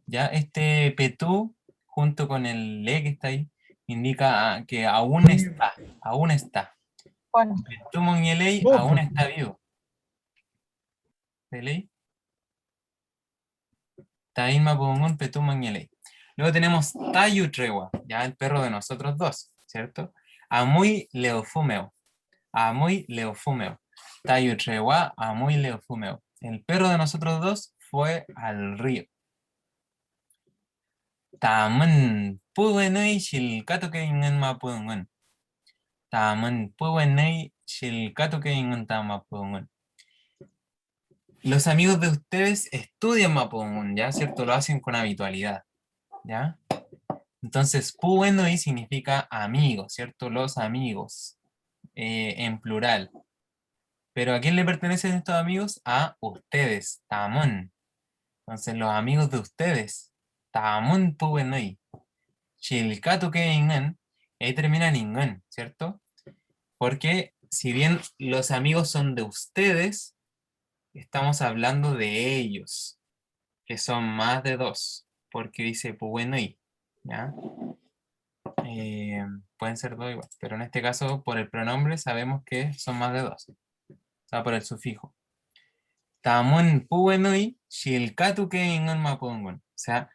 Ya este petú, junto con el le que está ahí, indica que aún está, aún está. Petumungñelei aún está vivo. ¿De ley? Tain mapudungun petumungñelei. Luego tenemos Tayutrewa, ya el perro de nosotros dos, ¿cierto? Amuy leofumeo. Amuy leofumeo. Tayutrewa, amuy leofumeo. El perro de nosotros dos fue al río. Tamen puwenei shilkatoke ingen mapudungun. Tamen puwenei shilkatoke ingen tamapudungun. Los amigos de ustedes estudian mapudungun, ¿ya? ¿Cierto? Lo hacen con habitualidad, ¿ya? Entonces, puwenoi significa amigos, ¿cierto? Los amigos, en plural. Pero ¿a quién le pertenecen estos amigos? A ustedes, tamon. Entonces, los amigos de ustedes, tamon puwenoi. Shilkatoke ingen, ahí termina en ingen, ¿cierto? Porque si bien los amigos son de ustedes, estamos hablando de ellos, que son más de dos, porque dice puwenoi, ¿ya? Pueden ser dos igual, pero en este caso por el pronombre sabemos que son más de dos, o sea, por el sufijo. Tamun puwenoi shilkatuke ingun mapudungun. O sea,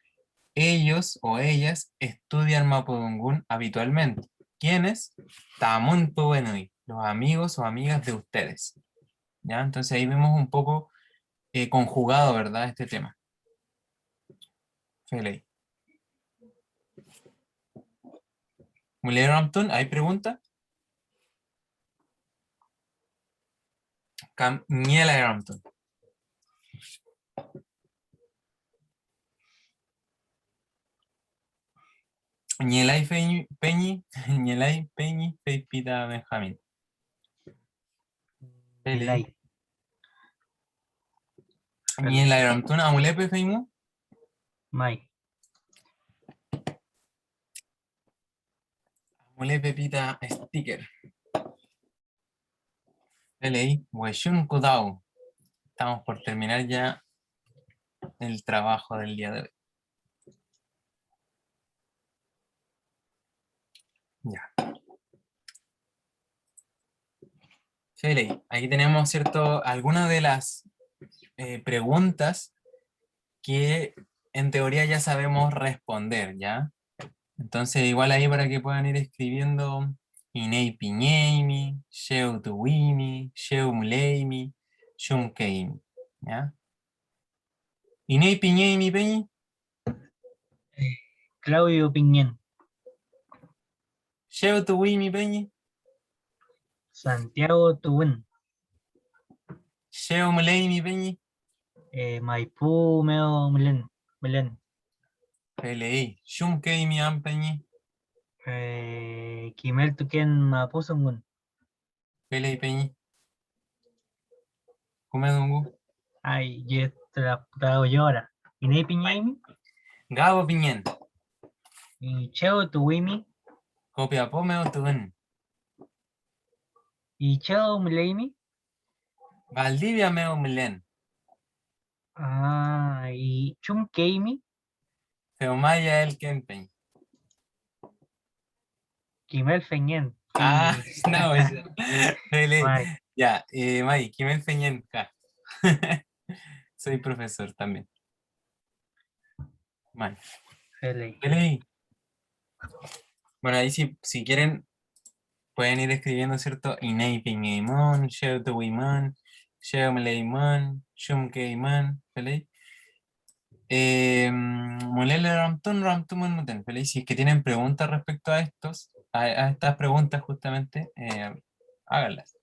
ellos o ellas estudian mapudungun habitualmente. ¿Quiénes? Tamun puwenoi, los amigos o amigas de ustedes. ¿Ya? Entonces ahí vemos un poco conjugado, ¿verdad? Este tema. Feley. Mulher Rampton, ¿hay pregunta? Miela Rampton. Ñelay Peñi, Ñelay Peñi, Pepita Benjamín. Delay. Ñelay Rampton, Amulepe Feimu. Mai. Amule Pepita Sticker. Pelei, Weshun Kudau. Estamos por terminar ya el trabajo del día de hoy. Ya. Feley, aquí tenemos, ¿cierto? Algunas de las preguntas que en teoría ya sabemos responder, ¿ya? Entonces, igual ahí para que puedan ir escribiendo Inei Piñeimi, Sheu Tuwimi, Sheu Muleimi, Shun Keimi, ¿ya? Inei Piñeimi Peñi. Claudio Piñén. Sheo Tuwi mi peñi. Santiago Tubún. Sheo Mulei mi peñi. Maipú Meo Belén. Pelei. Shumkei mi ampeñi. Quimel Tuquén Mapuzungun. Pelei peñi. Kumedungu. Ay, yo trago yo ahora. Inei Piñaimi. Gabo Piñén. Y Cheo Tuwimi. Copiapó meo tuen. Y Cheo Mleimi. Valdivia meo Milen. Y Chum Keimi. Feomaya el Kempeñ. Quimel Feñén. Ah, Y- no, esa. Pelei. May, Ya, May, Kimel Feñén. Ja. Soy profesor también. May. Pelei. Pelei. Bueno, ahí si quieren pueden ir escribiendo, ¿cierto? Inei Piñeimon, Sheo Tuwimon, Sheo Meleimon, Shum Keimon, ¿pelei? Mulele Ramtun, Ramtumun Muten, ¿pelei? Si es que tienen preguntas respecto a a estas preguntas justamente, háganlas.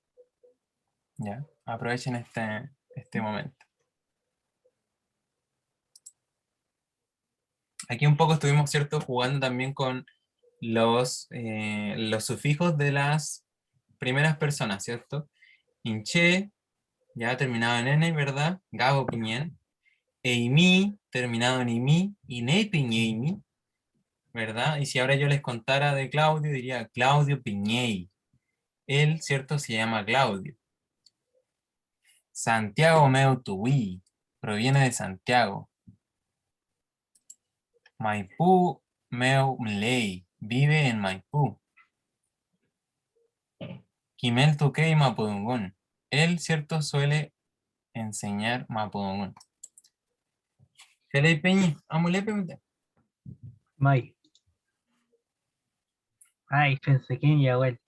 Ya, aprovechen este momento. Aquí un poco estuvimos, ¿cierto? Jugando también con los sufijos de las primeras personas, ¿cierto? Inche, ya terminado en N, ¿verdad? Gabo Piñén. Eimi, terminado en Imi. Inei Piñeimi, ¿verdad? Y si ahora yo les contara de Claudio, diría Claudio Piñei. Él, ¿cierto? Se llama Claudio. Santiago Meutuí, proviene de Santiago. Maipú Meumlei, vive en Maipú. Kimel Tukei Mapudungún. Él, ¿cierto? Suele enseñar Mapudungún. Felei Peñi, amulepe. May. Ay, pensé que ya, güey.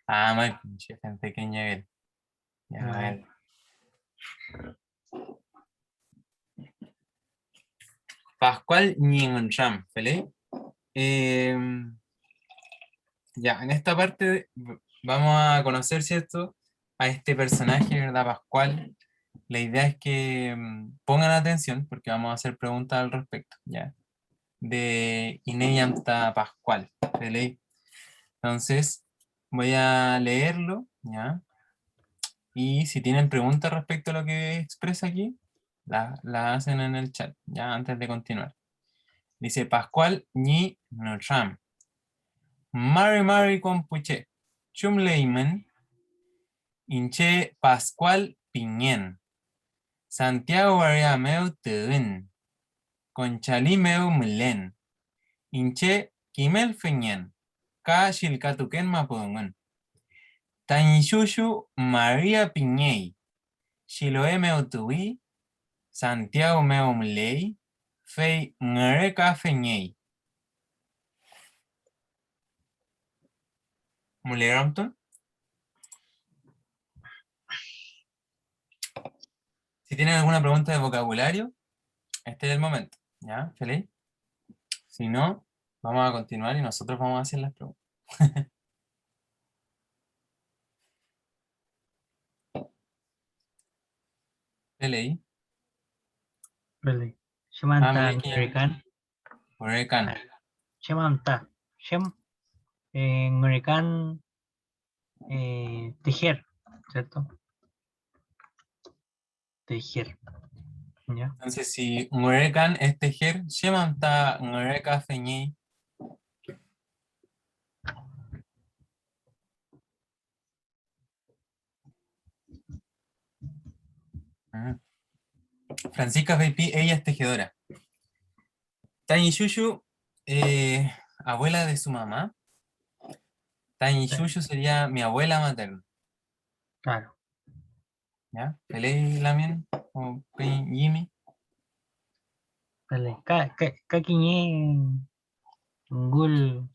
Ah, May, pinche gente pequeña él. Ya, a May. ver. Pascual Ñingoncham, ¿felei? Ya, en esta parte vamos a conocer, ¿cierto? A este personaje, ¿verdad? Pascual. La idea es que pongan atención porque vamos a hacer preguntas al respecto, ¿ya? De Ineyamta Pascual, ¿felei? Entonces, voy a leerlo, ¿ya? Y si tienen preguntas respecto a lo que expresa aquí, la hacen en el chat, ya antes de continuar. Dice Pascual Ñi Nocham. Mari Compuche. Chumleimen. Inche Pascual Piñén. Santiago Ariameu Tedin. Conchalimeu Milen. Inche Kimel Feñén. Ka Shilkatuken Mapudungun. Tañishushu María Piñey. Chiloé Meutuí. Santiago Meumlei. Fei Ngereka Feñey. Muleramton. Si tienen alguna pregunta de vocabulario, este es el momento. ¿Ya? ¿Feliz? Si no, vamos a continuar y nosotros vamos a hacer las preguntas. ¿Feliz? Pelei. Ah, Shemanta Meleki. Ngrekan. Huracán. Shemanta. Ngrekan Tejer, ¿cierto? Tejer. ¿Ya? Entonces, si Huracán es tejer, Shemanta Huracán Feñei. Francisca Peipi, ella es tejedora. Tani Shushu, abuela de su mamá. Tani Shushu sería mi abuela materna. Claro. ¿Ya? Pelei Lamien o Jimmy. Pelei. Kakiñe Ngul.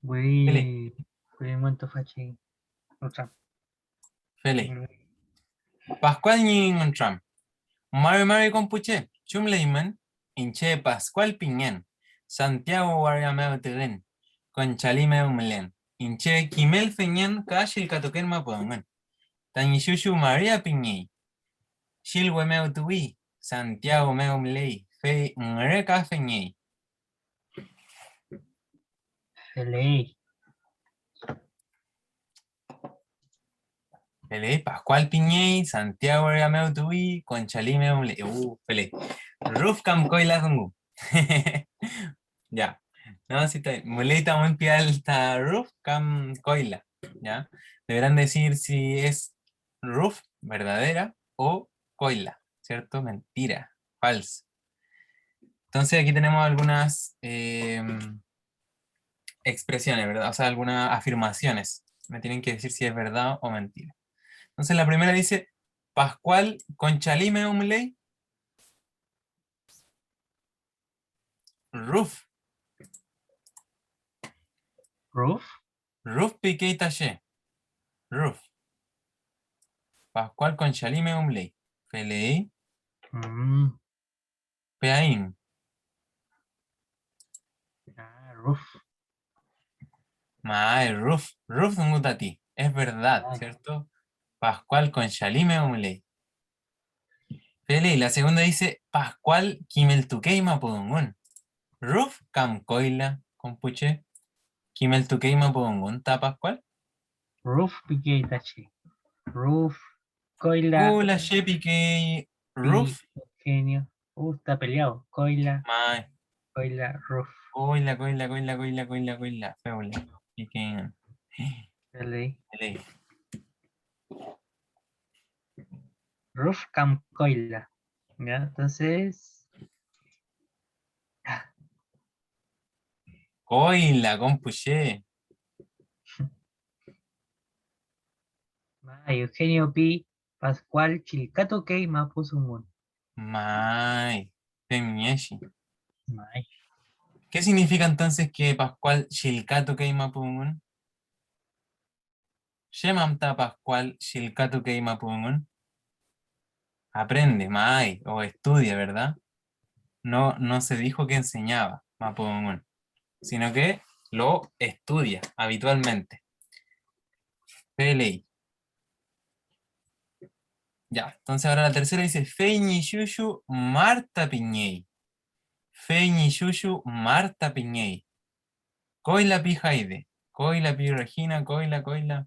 Pelei. Guri Monto Fachi. Otra. Pelei. Pascual Ñingontram. Mari Compuche. Chumleiman. Inche Pascual Piñén. Santiago Guarameo Tegen. Conchalime Umlen. Inche Kimel Feñén Kashil Katoken Mapongan. Tanishushu María Piñey. Shilwemeo Tui. Santiago Meumley. Fe Nreka Feñey. Feley. Pelé, Pascual Piñey, Santiago Gameo Tui, Conchalime Umley. Pelé. Ruf Camcoila Dungu. Ya. No, si está Muleita muy pialta Ruf Cam Coila. ¿Ya? Deberán decir si es Ruf, verdadera, o Coila, ¿cierto? Mentira, falso. Entonces aquí tenemos algunas expresiones, ¿verdad? O sea, algunas afirmaciones. Me tienen que decir si es verdad o mentira. Entonces la primera dice, Pascual Conchalime Umley, Ruf, Roof. Ruf Piqué Taché, Ruf. Pascual Conchalime Umley, Felei, Mm, Peaín, roof. Mae, Ruf Ngutati. Es verdad, Ay. ¿cierto? Pascual Conchalime Umley. Felei, la segunda dice, Pascual Kimeltukei Mapudungun. Ruf Camcoila, compuche. Kimeltukei Mapudungun, ¿ta Pascual? Roof pique tache. Roof. Coila. La Shepiquei, Pi. Ruf. Genio. Está peleado. Coila. Mae. Coila. Roof. Coila, feula. Y que. Feley. Ley. Roof cam coila. ¿Ya? Entonces. Coila, compuché. Eugenio Pi. Pascual Chilcato Kei Mapuzumun. Mai. Femieshi. May. ¿Qué significa entonces que Pascual Shilkato Keimapungun? Shemamta Pascual Shilkato Keimapungun. Aprende, Mai, o estudia, ¿verdad? No se dijo que enseñaba Mapungun, sino que lo estudia habitualmente. Pelei. Ya, entonces ahora la tercera dice Feñi Shushu Marta Piñey. Feñi Shushu Marta Piñey. Coila Pijaide. Coila Pi Regina, Coila,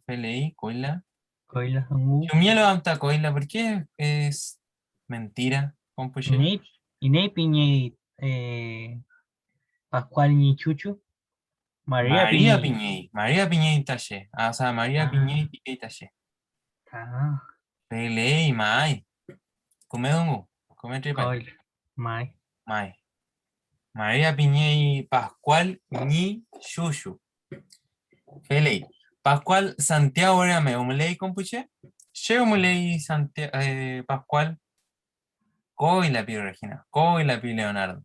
Pelei, Coila. Coila Hangu. Chumielo Amta Coila, ¿por qué es mentira, compuche? Inei Piñey. Pascual Nichuchu. María Piñey. María Piñey Taché. O sea, María Ah. Piñey Piquey Taché. Ah. Pelei, Mai. Come dungu, come tripan. Coila. May. Mai. María Piñey Pascual Ni Shushu. Pelei. Pascual Santiago Rame, umlei compuche. Che umlei Santiago Pascual. Coila Pi Regina. Coila Pi Leonardo.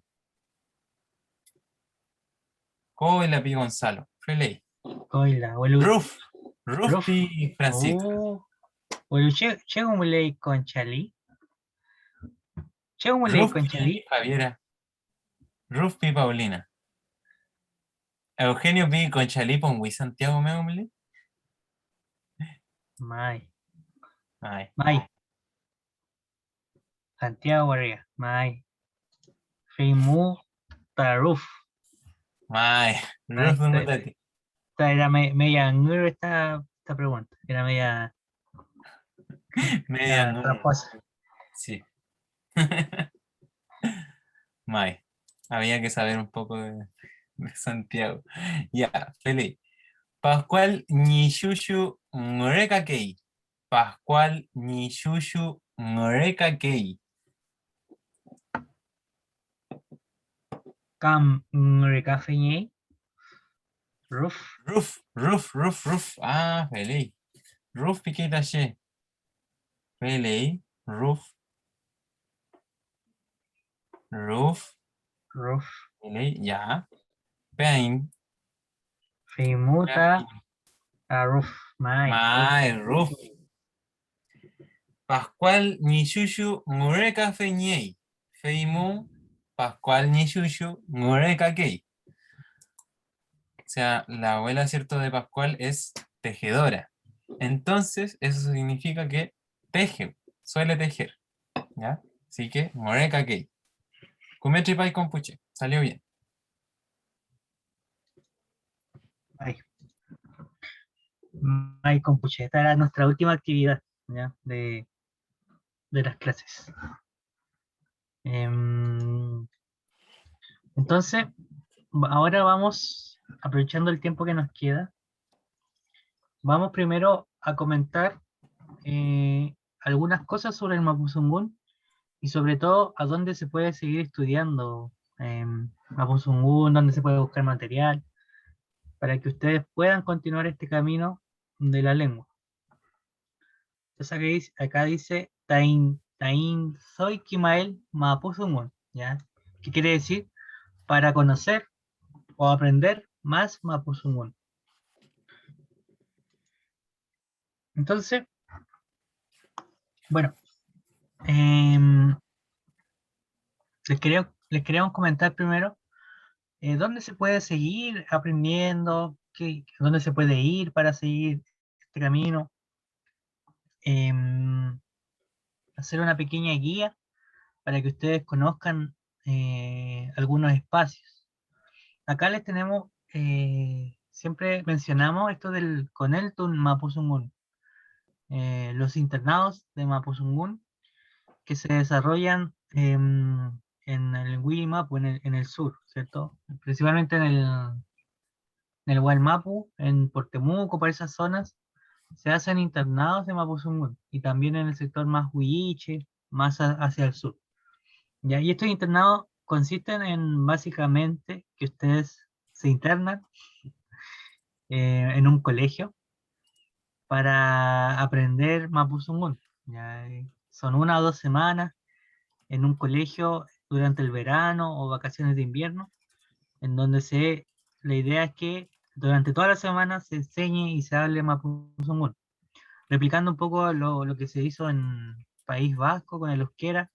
Coila Pi Gonzalo. Pelei. Coila. Ruf Ruf. Pi Francisco. Oh. Bueno, che un ley con Chalí. Che un ley Ruf con Pi Chalí. Javiera. Ruf Pi Paulina. Eugenio Pi Conchalí Pongui Santiago Meumle. May. Ay. May. Santiago Barriga. May. Feimu Taruf. Ay. Ruf Mutati. Esta era media ngüero esta pregunta. Era media Media no. tramposa. Sí. May. Había que saber un poco de Santiago. Ya, feliz. Pascual Nishushu Ngoreka Kei. Pascual Nishushu Ngoreka Kei. Cam Recafeñe. Ruf. Ruf. Ah, feliz. Ruf Piqueta She. Feliz. Ruf. Feliz. Ya. Pain. Feimuta. Ruf. May. May. Ruf. Pascual Nishushu Ngoreka Feñei. Feimu. Pascual Nishushu Ngoreka Kei. O sea, la abuela, ¿cierto?, de Pascual es tejedora. Entonces, eso significa que teje, suele tejer. ¿Ya? Así que, Ngoreka Kei. Kumetri pai kompuche. Salió bien. Ahí. Mai Kompuche. Esta era nuestra última actividad, ¿ya? De las clases. Entonces, ahora vamos, aprovechando el tiempo que nos queda, vamos primero a comentar algunas cosas sobre el Mapuzungún y sobre todo a dónde se puede seguir estudiando Mapuzungún, dónde se puede buscar material, para que ustedes puedan continuar este camino de la lengua. Entonces acá dice Tain soy Kimael Mapuzungún, ¿ya? ¿Qué quiere decir? Para conocer o aprender más Mapuzungún. Entonces, bueno, les queríamos comentar primero dónde se puede seguir aprendiendo, dónde se puede ir para seguir este camino, hacer una pequeña guía para que ustedes conozcan algunos espacios. Acá les tenemos, siempre mencionamos esto del Coneltun Mapuzungún, los internados de Mapuzungún que se desarrollan en el Willimapu, en el sur, ¿cierto? Principalmente en el Gualmapu, en Portemuco, por esas zonas, se hacen internados de Mapuzungún y también en el sector más Huilliche, más hacia el sur. ¿Ya? Y estos internados consisten en básicamente que ustedes se internan en un colegio para aprender Mapuzungún. ¿Ya? Son 1 o 2 semanas en un colegio durante el verano o vacaciones de invierno, en donde la idea es que durante toda la semana se enseñe y se hable Mapuzungún, replicando un poco lo que se hizo en País Vasco con el euskera,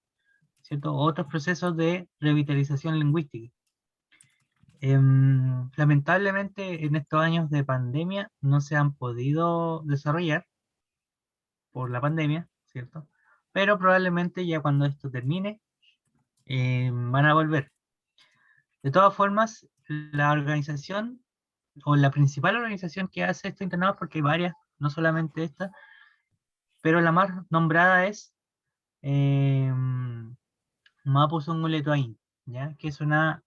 ¿cierto? Otros procesos de revitalización lingüística. Lamentablemente en estos años de pandemia no se han podido desarrollar por la pandemia, ¿cierto? Pero probablemente ya cuando esto termine van a volver. De todas formas, la organización o la principal organización que hace estos internados, porque hay varias, no solamente esta, pero la más nombrada es Mapuzungún Letuain, ¿ya? Que es una,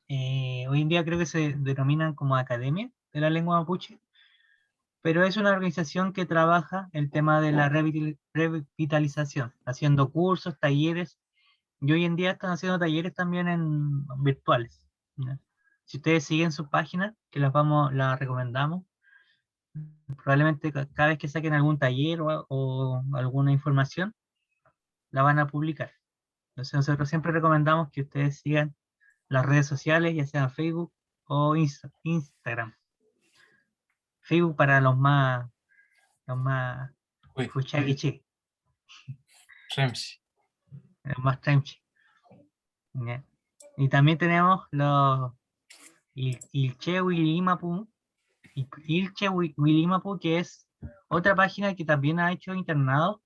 hoy en día creo que se denominan como Academia de la Lengua Mapuche, pero es una organización que trabaja el tema de la revitalización, haciendo cursos, talleres, y hoy en día están haciendo talleres también en virtuales, ¿ya? Si ustedes siguen su página, que la recomendamos, probablemente cada vez que saquen algún taller o alguna información, la van a publicar. Entonces nosotros siempre recomendamos que ustedes sigan las redes sociales, ya sea Facebook o Instagram. Facebook para los más Uy, fuchaquiche, Remshi. los más trenchi. ¿Ya? Y también tenemos los Ilche Wilimapu, que es otra página que también ha hecho internado,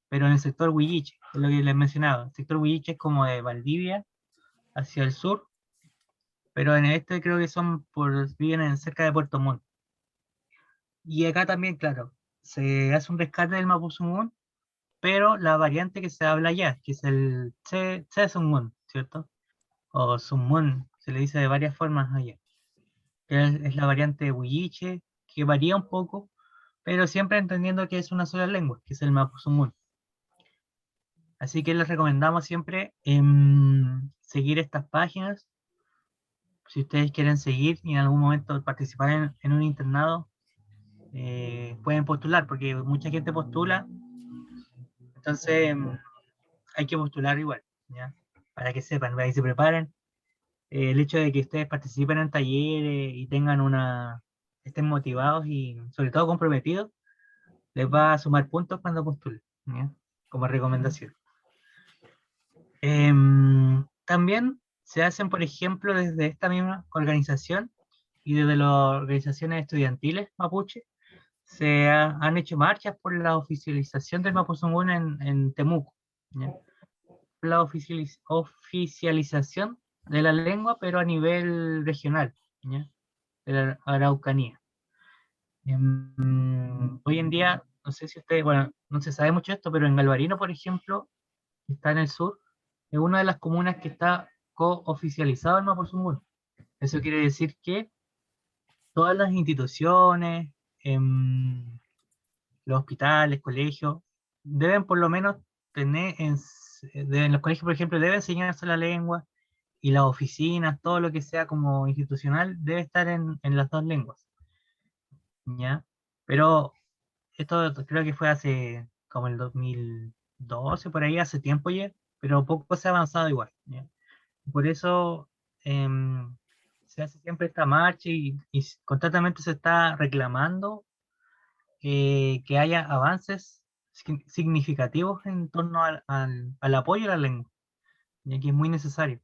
pero en el sector Huilliche, es lo que les mencionaba. El sector Huilliche es como de Valdivia hacia el sur, pero en este creo que viven cerca de Puerto Montt. Y acá también, claro, se hace un rescate del Mapuzungún, pero la variante que se habla allá, que es el Tse-Sungún, ¿cierto? O Sungún, se le dice de varias formas allá. Que es la variante Huilliche, que varía un poco, pero siempre entendiendo que es una sola lengua, que es el Mapuzungún. Así que les recomendamos siempre seguir estas páginas. Si ustedes quieren seguir y en algún momento participar en un internado, pueden postular, porque mucha gente postula, entonces hay que postular igual, ¿ya? Para que sepan, para que se preparen. El hecho de que ustedes participen en talleres y estén motivados y sobre todo comprometidos, les va a sumar puntos cuando postulen, ¿ya? Como recomendación. también se hacen, por ejemplo, desde esta misma organización y desde las organizaciones estudiantiles mapuche, han hecho marchas por la oficialización del Mapuzungún en Temuco, ¿ya? La oficialización de la lengua, pero a nivel regional, ¿ya? De la Araucanía. Hoy en día, no sé si ustedes, bueno, no se sabe mucho esto, pero en Galvarino, por ejemplo, que está en el sur, es una de las comunas que está co-oficializado el Mapuzungún. Eso quiere decir que todas las instituciones, los hospitales, colegios, deben por lo menos tener, en los colegios, por ejemplo, debe enseñarse la lengua, y las oficinas, todo lo que sea como institucional, debe estar en las dos lenguas, ¿ya? Pero esto creo que fue hace como el 2012, por ahí, hace tiempo ya, pero poco se ha avanzado igual, ¿ya? Por eso se hace siempre esta marcha y constantemente se está reclamando que haya avances significativos en torno al apoyo a la lengua, ya que es muy necesario.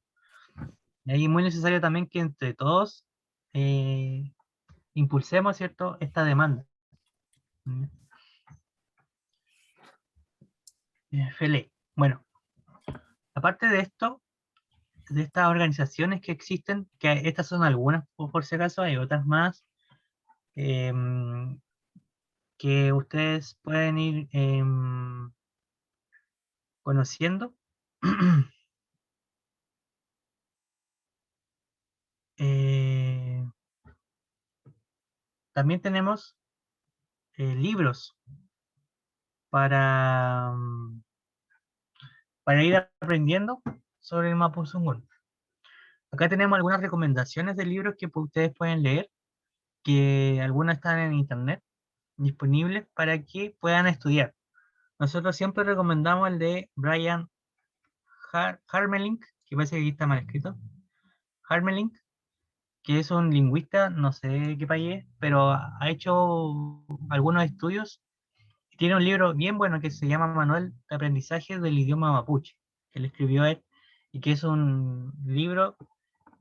Y ahí es muy necesario también que entre todos eh, impulsemos, ¿cierto?, esta demanda. ¿Mm? Fele. Bueno, aparte de esto, de estas organizaciones que existen, que estas son algunas, por si acaso, hay otras más que ustedes pueden ir conociendo. Eh, también tenemos libros para, para ir aprendiendo sobre el Mapuzungún. Acá tenemos algunas recomendaciones de libros que ustedes pueden leer, que algunas están en internet disponibles para que puedan estudiar. Nosotros siempre recomendamos el de Brian Harmelink, que parece que aquí está mal escrito, Harmelink, que es un lingüista, no sé de qué país es, pero ha hecho algunos estudios y tiene un libro bien bueno que se llama Manual de Aprendizaje del Idioma Mapuche, que le escribió él, y que es un libro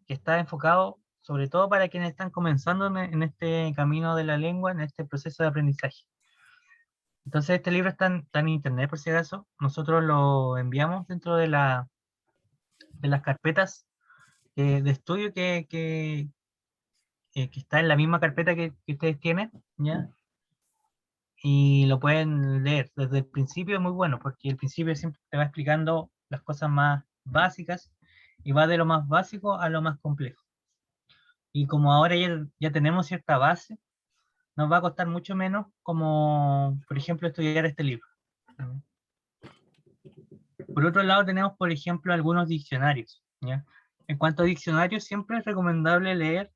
que está enfocado sobre todo para quienes están comenzando en este camino de la lengua, en este proceso de aprendizaje. Entonces este libro está en internet, por si acaso. Nosotros lo enviamos dentro de las carpetas de estudio que está en la misma carpeta que ustedes tienen, ¿ya? Y lo pueden leer desde el principio, es muy bueno, porque el principio siempre te va explicando las cosas más básicas y va de lo más básico a lo más complejo. Y como ahora ya tenemos cierta base, nos va a costar mucho menos como, por ejemplo, estudiar este libro. Por otro lado, tenemos, por ejemplo, algunos diccionarios, ¿ya? En cuanto a diccionarios, siempre es recomendable leer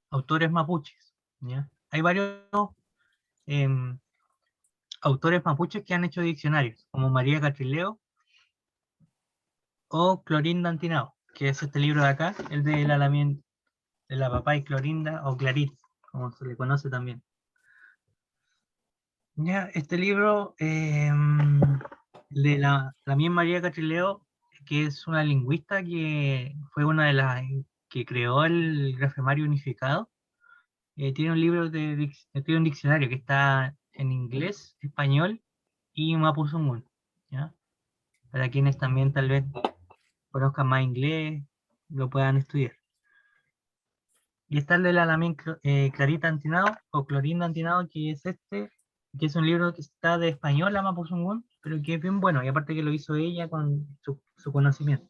autores mapuches, ¿ya? Hay varios em, autores mapuches que han hecho diccionarios, como María Catrileo o Clorinda Antinao, que es este libro de acá, el de la, de la papá y Clorinda, o Clarit, como se le conoce también. Ya, este libro de la misma María Catrileo, que es una lingüista que fue una de las que creó el grafemario unificado, tiene un libro tiene un diccionario que está en inglés, español y mapuzungún, ¿ya? Para quienes también tal vez conozcan más inglés, lo puedan estudiar. Y está el de la también Clarita Antinado o Clorinda Antinado, que es este, que es un libro que está de español a mapuzungún, pero que es bien bueno, y aparte que lo hizo ella con su conocimiento.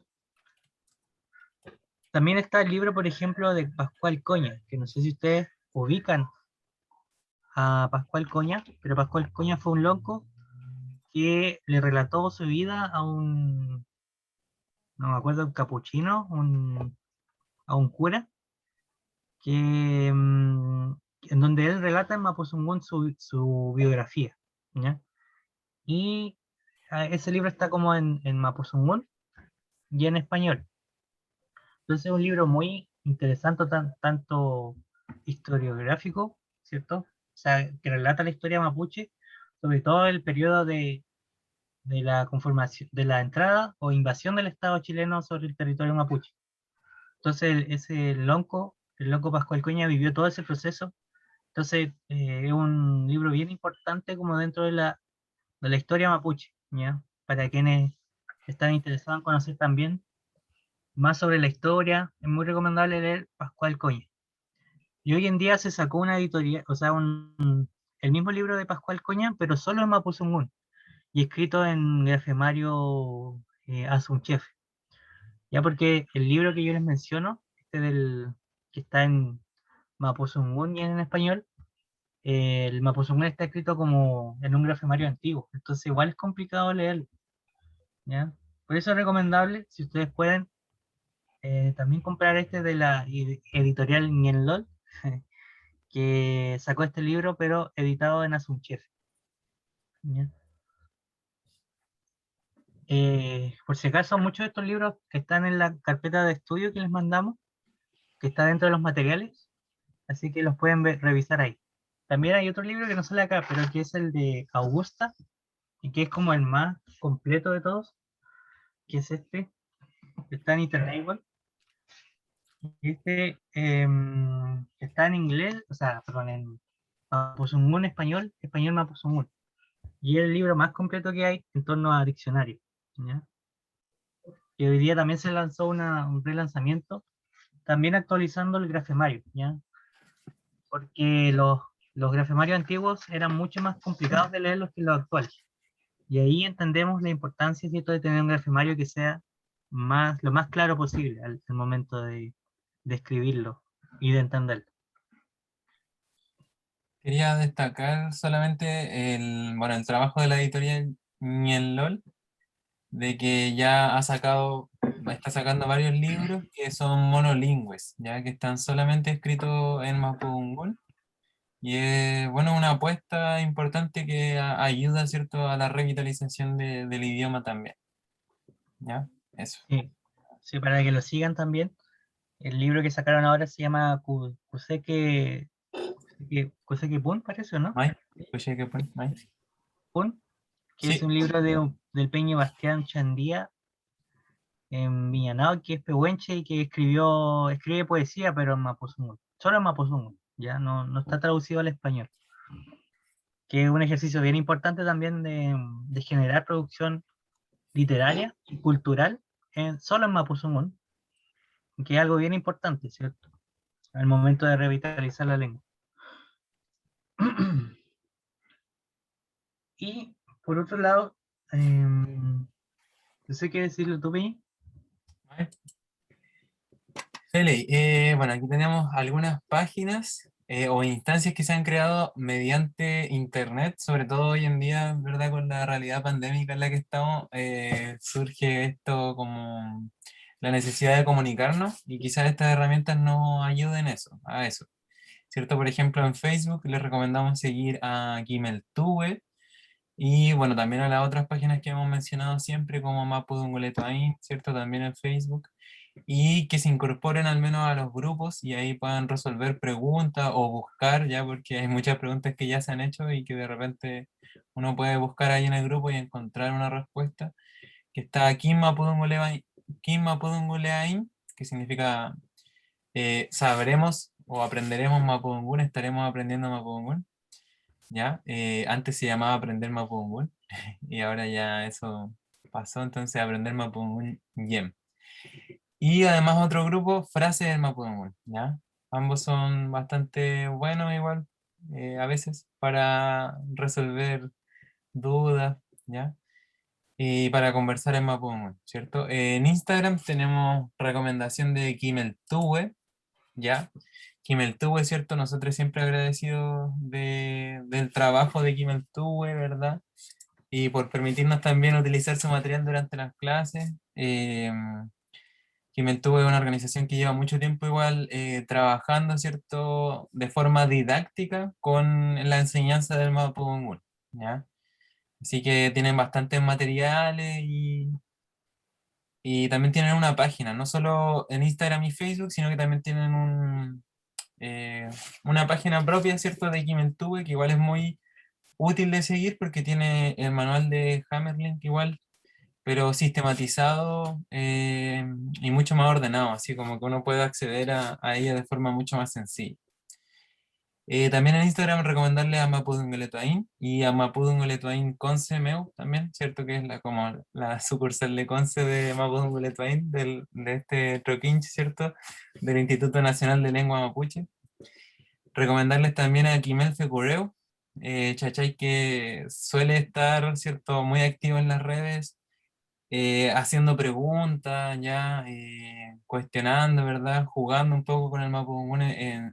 También está el libro, por ejemplo, de Pascual Coña, que no sé si ustedes ubican a Pascual Coña, pero Pascual Coña fue un loco que le relató su vida a no me acuerdo, un capuchino, a un cura, que, en donde él relata en Mapuzungún su biografía, ¿ya? Y ese libro está como en Mapuzungún y en español. Entonces es un libro muy interesante, tanto historiográfico, ¿cierto? O sea, que relata la historia mapuche, sobre todo el periodo de la conformación, de la entrada o invasión del Estado chileno sobre el territorio mapuche. Entonces, ese el lonco Pascual Coña vivió todo ese proceso. Entonces, es un libro bien importante como dentro de la historia mapuche, ¿ya? Para quienes están interesados en conocer también más sobre la historia, es muy recomendable leer Pascual Coña. Y hoy en día se sacó una editorial, o sea, el mismo libro de Pascual Coña, pero solo en Mapuzungún, y escrito en grafemario Asunchef. Ya porque el libro que yo les menciono, que está en Mapuzungún y en español, el Mapuzungún está escrito como en un grafemario antiguo, entonces igual es complicado leerlo, ¿ya? Por eso es recomendable, si ustedes pueden, también comprar este de la editorial Ñenlol, que sacó este libro, pero editado en Asunchef, ¿ya? Por si acaso, muchos de estos libros que están en la carpeta de estudio que les mandamos, que está dentro de los materiales, así que los pueden revisar ahí. También hay otro libro que no sale acá, pero que es el de Augusta, y que es como el más completo de todos, que es este, que está en internet igual. Y este está en inglés, o sea, perdón, en Mapuzungún español, español Mapuzungún. Y es el libro más completo que hay en torno a diccionario, ¿ya? Y hoy día también se lanzó un relanzamiento, también actualizando el grafemario, ¿ya? Porque los grafemarios antiguos eran mucho más complicados de leer que los actuales. Y ahí entendemos la importancia, ¿cierto?, de tener un grafemario que sea lo más claro posible al momento de escribirlo y de entenderlo. Quería destacar solamente el trabajo de la editorial Ñenlol, de que ya está sacando varios libros que son monolingües, ya que están solamente escritos en mapudungún. Y es, bueno, una apuesta importante que ayuda, ¿cierto?, a la revitalización del idioma también. ¿Ya? Eso. Sí, sí, para que lo sigan también. El libro que sacaron ahora se llama Kuseki Pun, parece, ¿no? ¿Mai? Escuché que pon- Mai. Pun, que es Sí, un libro del Peña Bastián Chandía en Viñanao, que es pehuenche y que escribe poesía, pero en mapuzungún, solo en mapuzungún, ya no está traducido al español, que es un ejercicio bien importante también de generar producción literaria y cultural solo en mapuzungún, que es algo bien importante, ¿cierto? Al momento de revitalizar la lengua. Y por otro lado, no sé qué decirlo tú, Peña. Mai. Feli, bueno, aquí tenemos algunas páginas o instancias que se han creado mediante Internet, sobre todo hoy en día, ¿verdad? Con la realidad pandémica en la que estamos, surge esto como la necesidad de comunicarnos y quizás estas herramientas nos ayuden a eso, ¿cierto? Por ejemplo, en Facebook les recomendamos seguir a Kimeltube y bueno, también a las otras páginas que hemos mencionado siempre como Mapudunguletuain, ¿cierto? También en Facebook y que se incorporen al menos a los grupos y ahí puedan resolver preguntas o buscar, ya porque hay muchas preguntas que ya se han hecho y que de repente uno puede buscar ahí en el grupo y encontrar una respuesta, que está Kim Mapudunguleain, que significa sabremos o aprenderemos Mapudungún, estaremos aprendiendo Mapudungún, ¿ya? Antes se llamaba aprender Mapudungún y ahora ya eso pasó, entonces aprender Mapudungún Yem. Y además otro grupo, frases del Mapudungun, ¿ya? Ambos son bastante buenos igual, a veces, para resolver dudas, ¿ya? Y para conversar en Mapudungun, ¿cierto? En Instagram tenemos recomendación de Kimeltube, ¿ya? Kimeltube, ¿cierto? Nosotros siempre agradecidos del trabajo de Kimeltube, ¿verdad? Y por permitirnos también utilizar su material durante las clases. Kimeltube es una organización que lleva mucho tiempo igual trabajando, ¿cierto?, de forma didáctica con la enseñanza del Mapudungun, ¿ya? Así que tienen bastantes materiales y también tienen una página, no solo en Instagram y Facebook, sino que también tienen una página propia, ¿cierto?, de Kimeltube, que igual es muy útil de seguir porque tiene el manual de Hammerlink igual, pero sistematizado y mucho más ordenado, así como que uno puede acceder a ella de forma mucho más sencilla. También en Instagram recomendarle a Mapudunguetuain y a Mapudunguetuain Conce Meu también, ¿cierto? Que es como la sucursal de Conce de Mapudunguetuain, de este Troquinche, ¿cierto? Del Instituto Nacional de Lengua Mapuche. Recomendarles también a Quimel Fecureu, Chachay, que suele estar, ¿cierto? Muy activo en las redes, haciendo preguntas, ya, cuestionando, ¿verdad? Jugando un poco con el mapudungun,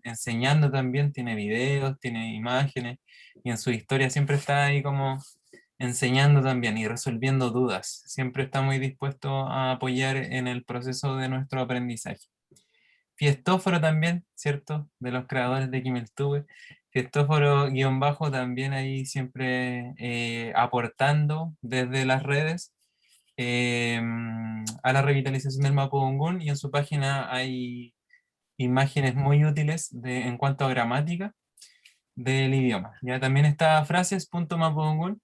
enseñando también, tiene videos, tiene imágenes, y en su historia siempre está ahí como enseñando también y resolviendo dudas. Siempre está muy dispuesto a apoyar en el proceso de nuestro aprendizaje. Fiestóforo también, ¿cierto? De los creadores de Kimeltube. Fiestóforo guión bajo también ahí siempre aportando desde las redes a la revitalización del mapudungún, y en su página hay imágenes muy útiles en cuanto a gramática del idioma. Ya también está frases.mapudungún,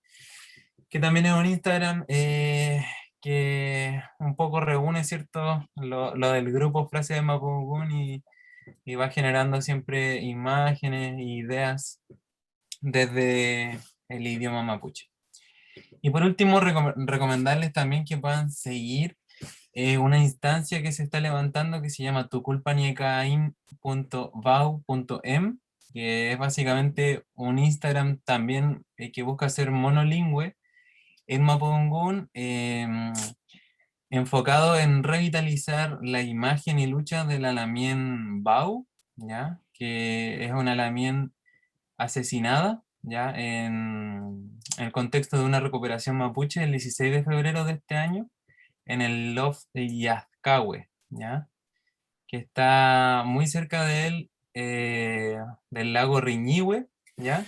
que también es un Instagram que un poco reúne, ¿cierto? Lo del grupo Frases de Mapudungún y va generando siempre imágenes e ideas desde el idioma mapuche. Y por último, recomendarles también que puedan seguir una instancia que se está levantando que se llama tuculpaniekain.bau.em, que es básicamente un Instagram también que busca ser monolingüe en Mapudungún, enfocado en revitalizar la imagen y lucha del Alamien Bau, ¿ya? Que es una Alamien asesinada, ¿ya? En el contexto de una recuperación mapuche el 16 de febrero de este año, en el loft de Yazcahue, ¿ya? Que está muy cerca de él, del lago Riñihue, ¿ya?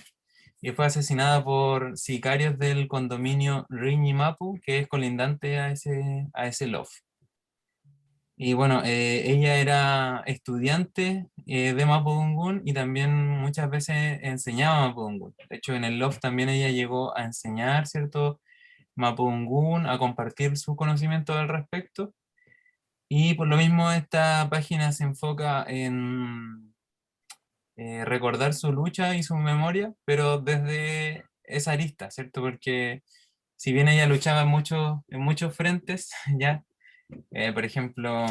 Y fue asesinada por sicarios del condominio Riñimapu, que es colindante a ese loft. Y bueno, ella era estudiante de Mapudungún y también muchas veces enseñaba Mapudungún. De hecho, en el loft también ella llegó a enseñar, ¿cierto? Mapudungún, a compartir su conocimiento al respecto. Y por lo mismo esta página se enfoca en recordar su lucha y su memoria, pero desde esa arista, ¿cierto? Porque si bien ella luchaba en muchos frentes, ya, por ejemplo,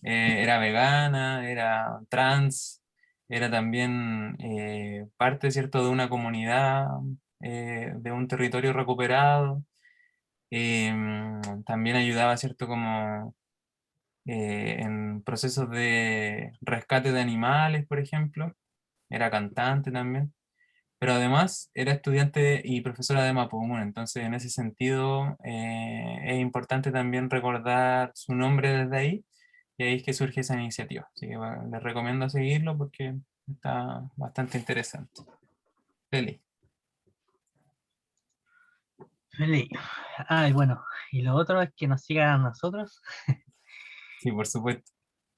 era vegana, era trans, era también parte, ¿cierto?, de una comunidad, de un territorio recuperado, también ayudaba, ¿cierto?, como en procesos de rescate de animales, por ejemplo, era cantante también, pero además era estudiante y profesora de Mapudungun, entonces en ese sentido es importante también recordar su nombre desde ahí, y ahí es que surge esa iniciativa. Así que bueno, les recomiendo seguirlo porque está bastante interesante. Feliz. Feliz. Ah, y bueno, y lo otro es que nos sigan a nosotros, Sí, por supuesto.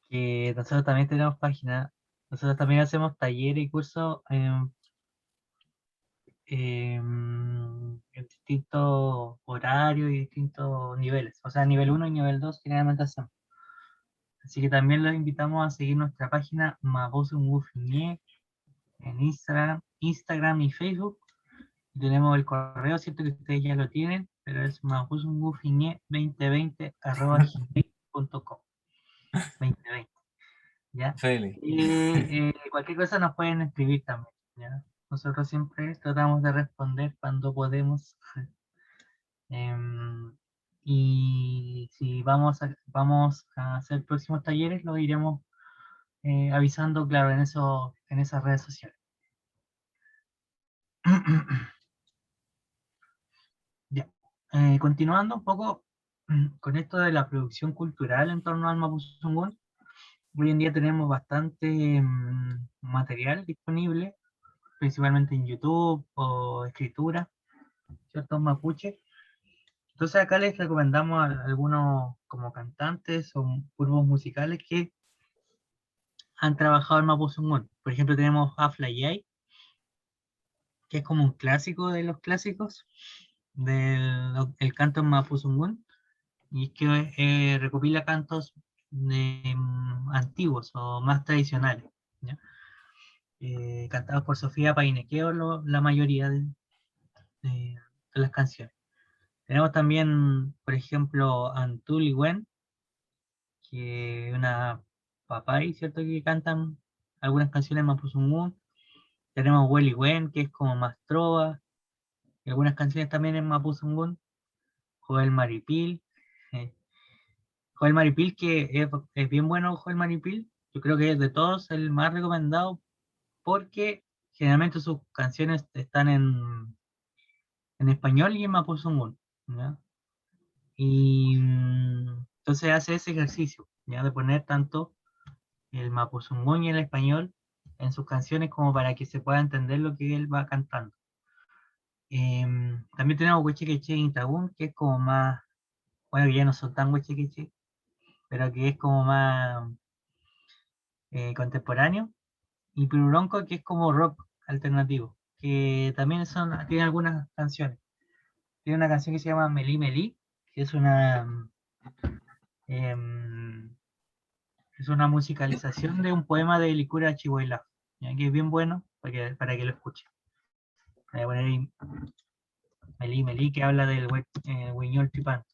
que nosotros también tenemos página, nosotros también hacemos talleres y cursos en distintos horarios y distintos niveles, o sea, nivel 1 y nivel 2 generalmente hacemos. Así que también los invitamos a seguir nuestra página Mapuzungún en Instagram y Facebook. Y tenemos el correo, cierto que ustedes ya lo tienen, pero es mapuzungún2020@gmail.com. 2020, ¿ya? Feliz. Y cualquier cosa nos pueden escribir también, ¿ya? Nosotros siempre tratamos de responder cuando podemos. Em, y si vamos a hacer próximos talleres, lo iremos avisando, claro, en esas redes sociales. Ya. Continuando un poco con esto de la producción cultural en torno al Mapuzungún, hoy en día tenemos bastante material disponible, principalmente en YouTube o escritura, ¿cierto? Mapuche. Entonces acá les recomendamos a algunos como cantantes o grupos musicales que han trabajado en Mapuzungún. Por ejemplo, tenemos a Flayay, que es como un clásico de los clásicos el canto en Mapuzungún, y es que recopila cantos antiguos o más tradicionales, ¿ya? Cantados por Sofía Painequeo, la mayoría de las canciones. Tenemos también, por ejemplo, Antul y Gwen, que es una papay, ¿cierto? Que cantan algunas canciones en Mapuzungún. Tenemos Welly Gwen, que es como más trova, y algunas canciones también en Mapuzungún. Joel Maripil. eh, Joel Maripil, que es bien bueno, Joel Maripil. Yo creo que es de todos el más recomendado porque generalmente sus canciones están en español y en Mapuzungún, ¿ya? Y entonces hace ese ejercicio, ¿ya? De poner tanto el Mapuzungún y el español en sus canciones como para que se pueda entender lo que él va cantando. También tenemos Huechequeche y Tabún, que es como más, bueno, que ya no son tan Huechequeche, pero que es como más contemporáneo. Y Piruronco, que es como rock alternativo, que también tiene algunas canciones. Tiene una canción que se llama Melí Melí, que em, es una musicalización de un poema de Licura Chihuahua, que es bien bueno para que lo escuchen. Voy a poner ahí Melí Melí, que habla del Huiñol Tripán.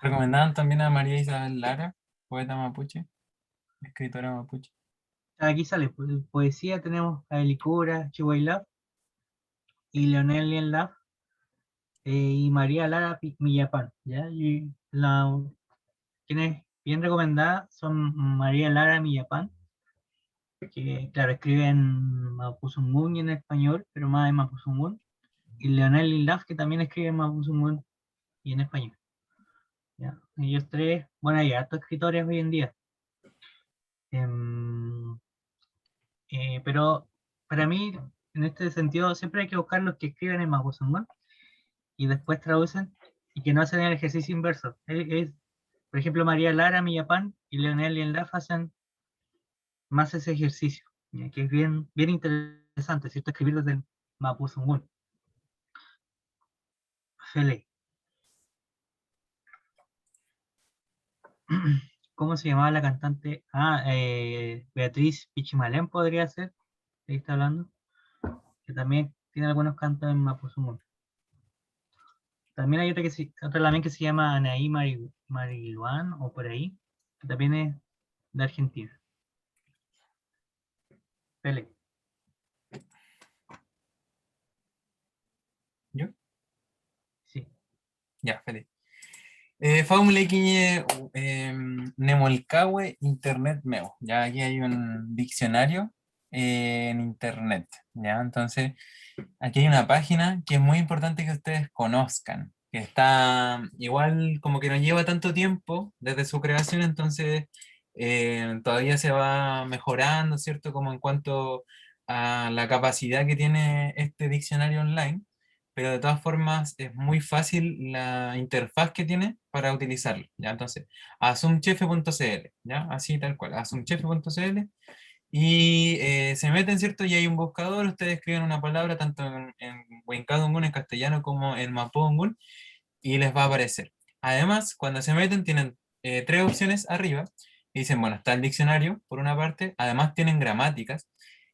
Recomendaban también a María Isabel Lara, poeta mapuche, escritora mapuche. Aquí sale poesía, tenemos a Licura Chihuahua y Leonel Lien y María Lara Millapán, ¿ya? Y quienes bien recomendadas son María Lara Millapán, que claro, escribe en Mapuzungún y en español, pero más en Mapuzungún, y Leonel Lilaf, que también escribe en Mapuzungún y en español, ¿ya? Ellos tres, bueno, hay hartos escritores hoy en día. Em, pero para mí, en este sentido, siempre hay que buscar los que escriben en Mapuzungún y después traducen y que no hacen el ejercicio inverso. Por ejemplo, María Lara Millapán y Leonel Lilaf hacen más ese ejercicio, ¿ya? Que es bien, bien interesante, ¿cierto? Escribir desde el Mapuzungún. Fele. ¿Cómo se llamaba la cantante? Beatriz Pichimalén podría ser, ahí está hablando, que también tiene algunos cantos en Mapuzungún. También hay otra también que se llama Anaí Mariluán, o por ahí, que también es de Argentina. Fele. ¿Yo? Sí. Ya, feliz. Faumulequiñe Nemolcawe Internet Meo. Ya aquí hay un diccionario en internet. Ya, entonces aquí hay una página que es muy importante que ustedes conozcan, que está igual como que no lleva tanto tiempo desde su creación, entonces todavía se va mejorando, ¿cierto? Como en cuanto a la capacidad que tiene este diccionario online, pero de todas formas es muy fácil la interfaz que tiene para utilizarlo, ¿ya? Entonces, asumchefe.cl, ¿ya? Así tal cual, asumchefe.cl y se meten, ¿cierto? Y hay un buscador, ustedes escriben una palabra tanto en Huincadungún, en castellano, como en Mapudungún, y les va a aparecer. Además, cuando se meten, tienen tres opciones arriba, y dicen, bueno, está el diccionario, por una parte, además tienen gramáticas,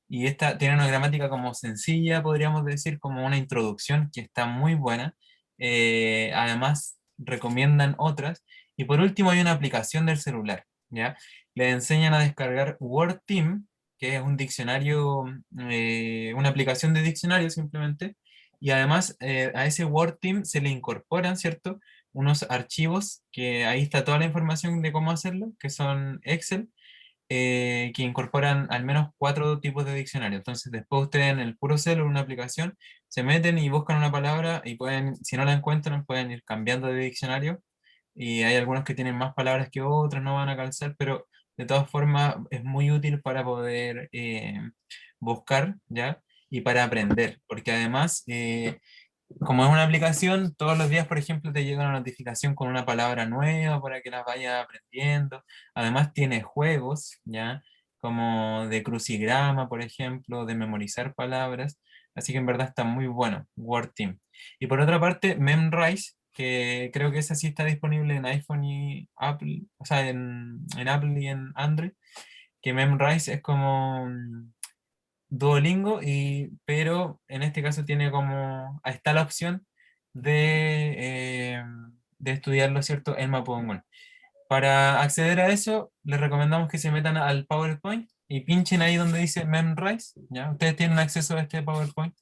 y esta tiene una gramática como sencilla, podríamos decir, como una introducción, que está muy buena. Además, recomiendan otras, y por último hay una aplicación del celular, ¿ya? Les enseñan a descargar WordTeam, que es un diccionario, una aplicación de diccionario simplemente, y además a ese WordTeam se le incorporan, ¿cierto? Unos archivos que ahí está toda la información de cómo hacerlo, que son Excel, que incorporan al menos 4 tipos de diccionario. Entonces después ustedes en el puro cel o en una aplicación se meten y buscan una palabra y pueden, si no la encuentran, pueden ir cambiando de diccionario y hay algunos que tienen más palabras que otras, no van a calzar, pero de todas formas es muy útil para poder buscar, ¿ya? Y para aprender, porque además, como es una aplicación, todos los días, por ejemplo, te llega una notificación con una palabra nueva para que las vayas aprendiendo. Además tiene juegos, ¿ya? como de crucigrama, por ejemplo, de memorizar palabras. Así que en verdad está muy bueno, WordTeam. Y por otra parte, Memrise, que creo que esa sí está disponible en iPhone y Apple, o sea, en Apple y en Android, que Memrise es como Duolingo, pero en este caso tiene como, ahí está la opción de estudiarlo, ¿cierto?, en Mapudungun. Para acceder a eso, les recomendamos que se metan al PowerPoint y pinchen ahí donde dice Memrise, ¿ya? Ustedes tienen acceso a este PowerPoint,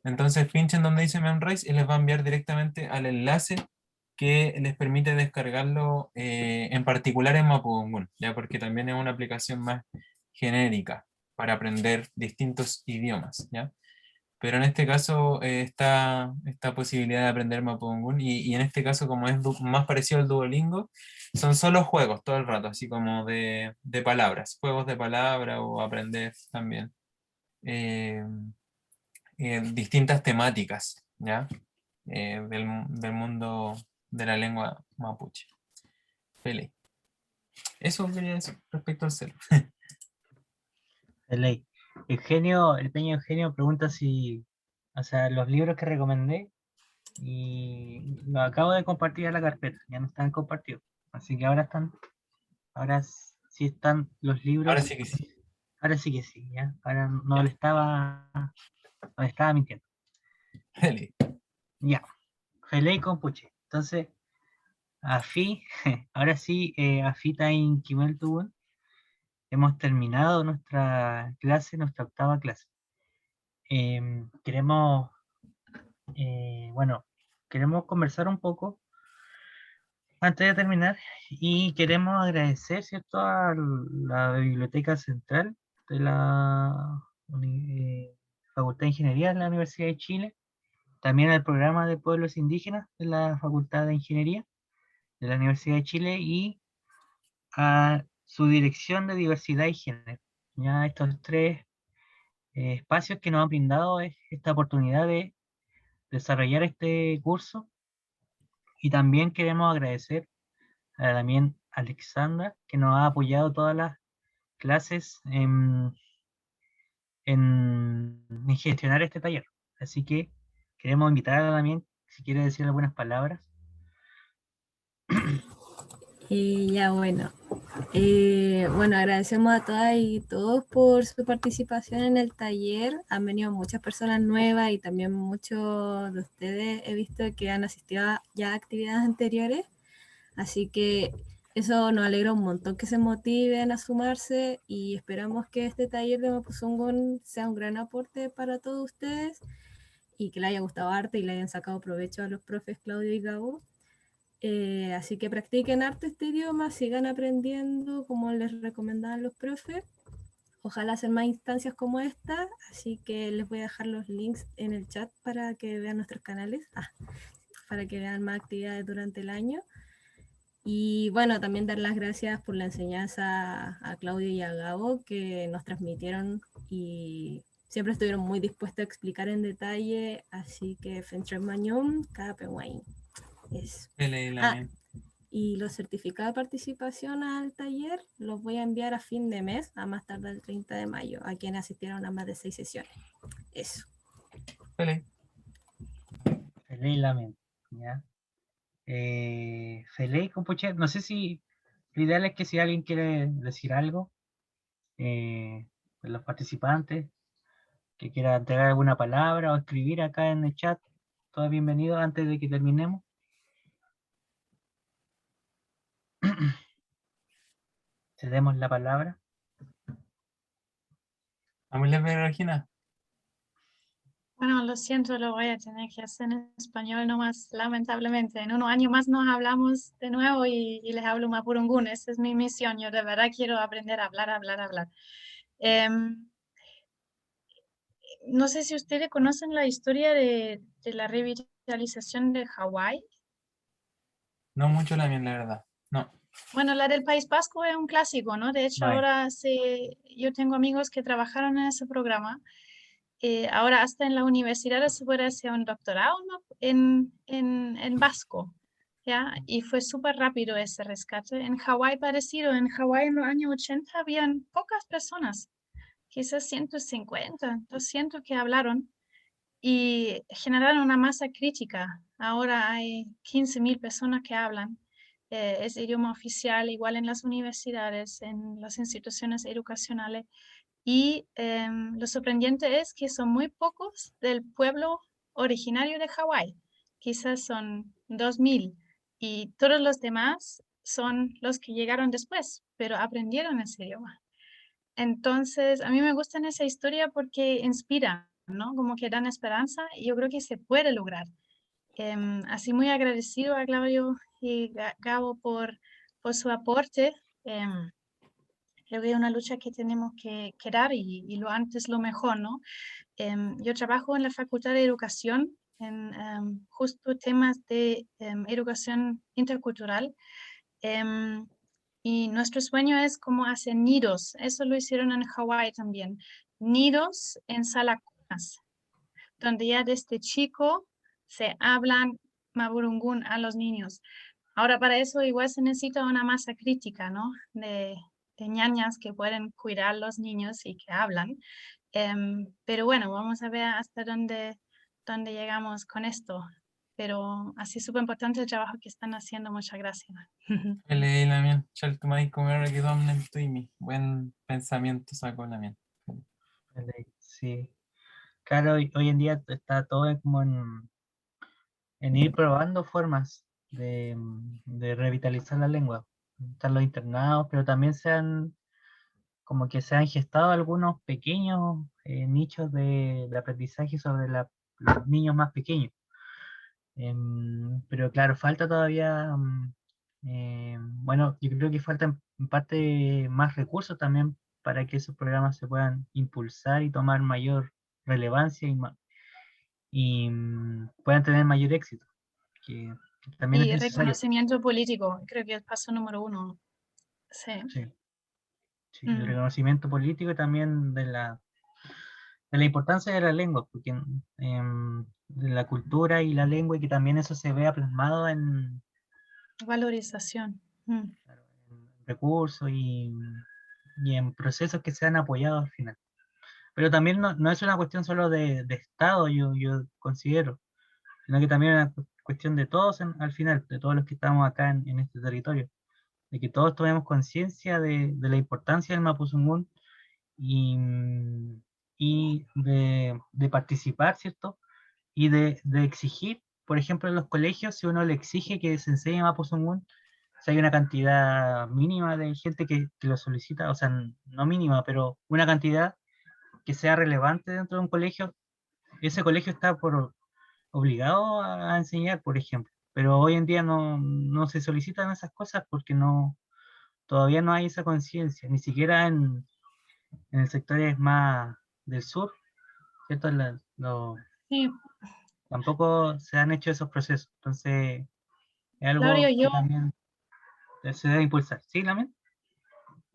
entonces pinchen donde dice Memrise y les va a enviar directamente al enlace que les permite descargarlo en particular en Mapudungun, ¿ya? Porque también es una aplicación más genérica para aprender distintos idiomas, ¿ya? Pero en este caso está esta posibilidad de aprender Mapudungun y en este caso como es más parecido al Duolingo, son solo juegos todo el rato, así como de palabras, juegos de palabra o aprender también eh, distintas temáticas, ¿ya? Del mundo de la lengua mapuche. Feliz. Eso quería decir respecto al celo. De ley. Eugenio, el pequeño Eugenio pregunta si, o sea, los libros que recomendé, y los acabo de compartir a la carpeta, ya no están compartidos. Así que ahora sí están los Ahora libros, sí que sí. ahora sí que sí, ya. Ahora no le estaba mintiendo. Feliz. Ya, Felei con Puche. Entonces, Afi, ahora sí, Afita en Kimel Tubun, hemos terminado nuestra clase, nuestra octava clase. Queremos, bueno, queremos conversar un poco antes de terminar y queremos agradecer, ¿cierto?, a la Biblioteca Central de la Facultad de Ingeniería de la Universidad de Chile, también al programa de pueblos indígenas de la Facultad de Ingeniería de la Universidad de Chile y a su Dirección de Diversidad y Género. Ya estos tres espacios que nos han brindado esta oportunidad de desarrollar este curso, y también queremos agradecer a también Alexandra, que nos ha apoyado todas las clases en gestionar este taller. Así que queremos invitarla también, si quiere decir algunas palabras. Y ya bueno. Bueno, agradecemos a todas y todos por su participación en el taller. Han venido muchas personas nuevas y también muchos de ustedes he visto que han asistido ya a actividades anteriores. Así que eso nos alegra un montón que se motiven a sumarse y esperamos que este taller de Mapuzungún sea un gran aporte para todos ustedes y que les haya gustado arte y le hayan sacado provecho a los profes Claudio y Gabo. Así que practiquen harto este idioma, sigan aprendiendo como les recomendaban los profes. Ojalá hacer más instancias como esta, así que les voy a dejar los links en el chat para que vean nuestros canales, para que vean más actividades durante el año. Y bueno, también dar las gracias por la enseñanza a Claudio y a Gabo que nos transmitieron y siempre estuvieron muy dispuestos a explicar en detalle, así que Fentre Mañón, Capehuain. Eso. Y los certificados de participación al taller los voy a enviar a fin de mes, a más tarde el 30 de mayo, a quienes asistieron a más de 6 sesiones. Eso. Feliz lamento, ¿ya? Feliz, compuche, no sé si lo ideal es que si alguien quiere decir algo, de los participantes, que quiera entregar alguna palabra o escribir acá en el chat, todo bienvenido antes de que terminemos. Cedemos la palabra. ¿Vamos a ver, Regina? Bueno, lo siento, lo voy a tener que hacer en español nomás, lamentablemente. En unos años más nos hablamos de nuevo y les hablo mapudungun. Esa es mi misión. Yo de verdad quiero aprender a hablar. No sé si ustedes conocen la historia de la revitalización de Hawái. No mucho la verdad. No. Bueno, la del País Vasco es un clásico, ¿no? De hecho, ahora yo tengo amigos que trabajaron en ese programa. Ahora hasta en la universidad se puede hacer un doctorado, ¿no?, en vasco. ¿ya? Y fue súper rápido ese rescate. En Hawái parecido, en Hawái en los años 80 habían pocas personas, quizás 150, 200 que hablaron y generaron una masa crítica. Ahora hay 15.000 personas que hablan. Es idioma oficial, igual en las universidades, en las instituciones educacionales. Y lo sorprendente es que son muy pocos del pueblo originario de Hawái. Quizás son 2.000 y todos los demás son los que llegaron después, pero aprendieron ese idioma. Entonces, a mí me gusta esa historia porque inspira, ¿no? Como que dan esperanza y yo creo que se puede lograr. Así muy agradecido a Claudio y Gabo por su aporte. Creo que es una lucha que tenemos que dar y lo antes lo mejor, ¿no? Yo trabajo en la Facultad de Educación en justo temas de educación intercultural. Y nuestro sueño es como hacer nidos. Eso lo hicieron en Hawái también. Nidos en salacunas, donde ya desde chico se hablan mapudungun a los niños. Ahora para eso igual se necesita una masa crítica, ¿no? De ñañas que pueden cuidar a los niños y que hablan. Pero bueno, vamos a ver hasta dónde llegamos con esto. Pero así súper importante el trabajo que están haciendo. Muchas gracias. Lamien, Chaltumay, Comer, que domnen tuimi. Buen pensamiento sacó Lamien. Sí, claro, hoy en día está todo como en ir probando formas de revitalizar la lengua. Están los internados, pero también como que se han gestado algunos pequeños nichos de aprendizaje sobre los niños más pequeños. Pero claro, falta todavía, bueno, yo creo que falta en parte más recursos también para que esos programas se puedan impulsar y tomar mayor relevancia y puedan tener mayor éxito, que también es Y necesario. reconocimiento político, creo que es el paso número 1. Sí. Sí, sí, el reconocimiento político y también de la importancia de la lengua, porque de la cultura y la lengua, y que también eso se vea plasmado en Valorización. recursos y en procesos que sean apoyados al final. Pero también no es una cuestión solo de Estado, yo considero, sino que también es una cuestión de todos al final, de todos los que estamos acá en este territorio, de que todos tomemos conciencia de la importancia del Mapuzungún y de participar, ¿cierto? Y de exigir, por ejemplo, en los colegios, si uno le exige que se enseñe Mapuzungún, si hay una cantidad mínima de gente que lo solicita, o sea, no mínima, pero una cantidad que sea relevante dentro de un colegio, ese colegio está obligado a enseñar, por ejemplo. Pero hoy en día no se solicitan esas cosas porque todavía no hay esa conciencia, ni siquiera en sectores más del sur, ¿cierto? Sí, Tampoco se han hecho esos procesos. Entonces, es Claudio, algo que también se debe impulsar. ¿Sí, Lamen?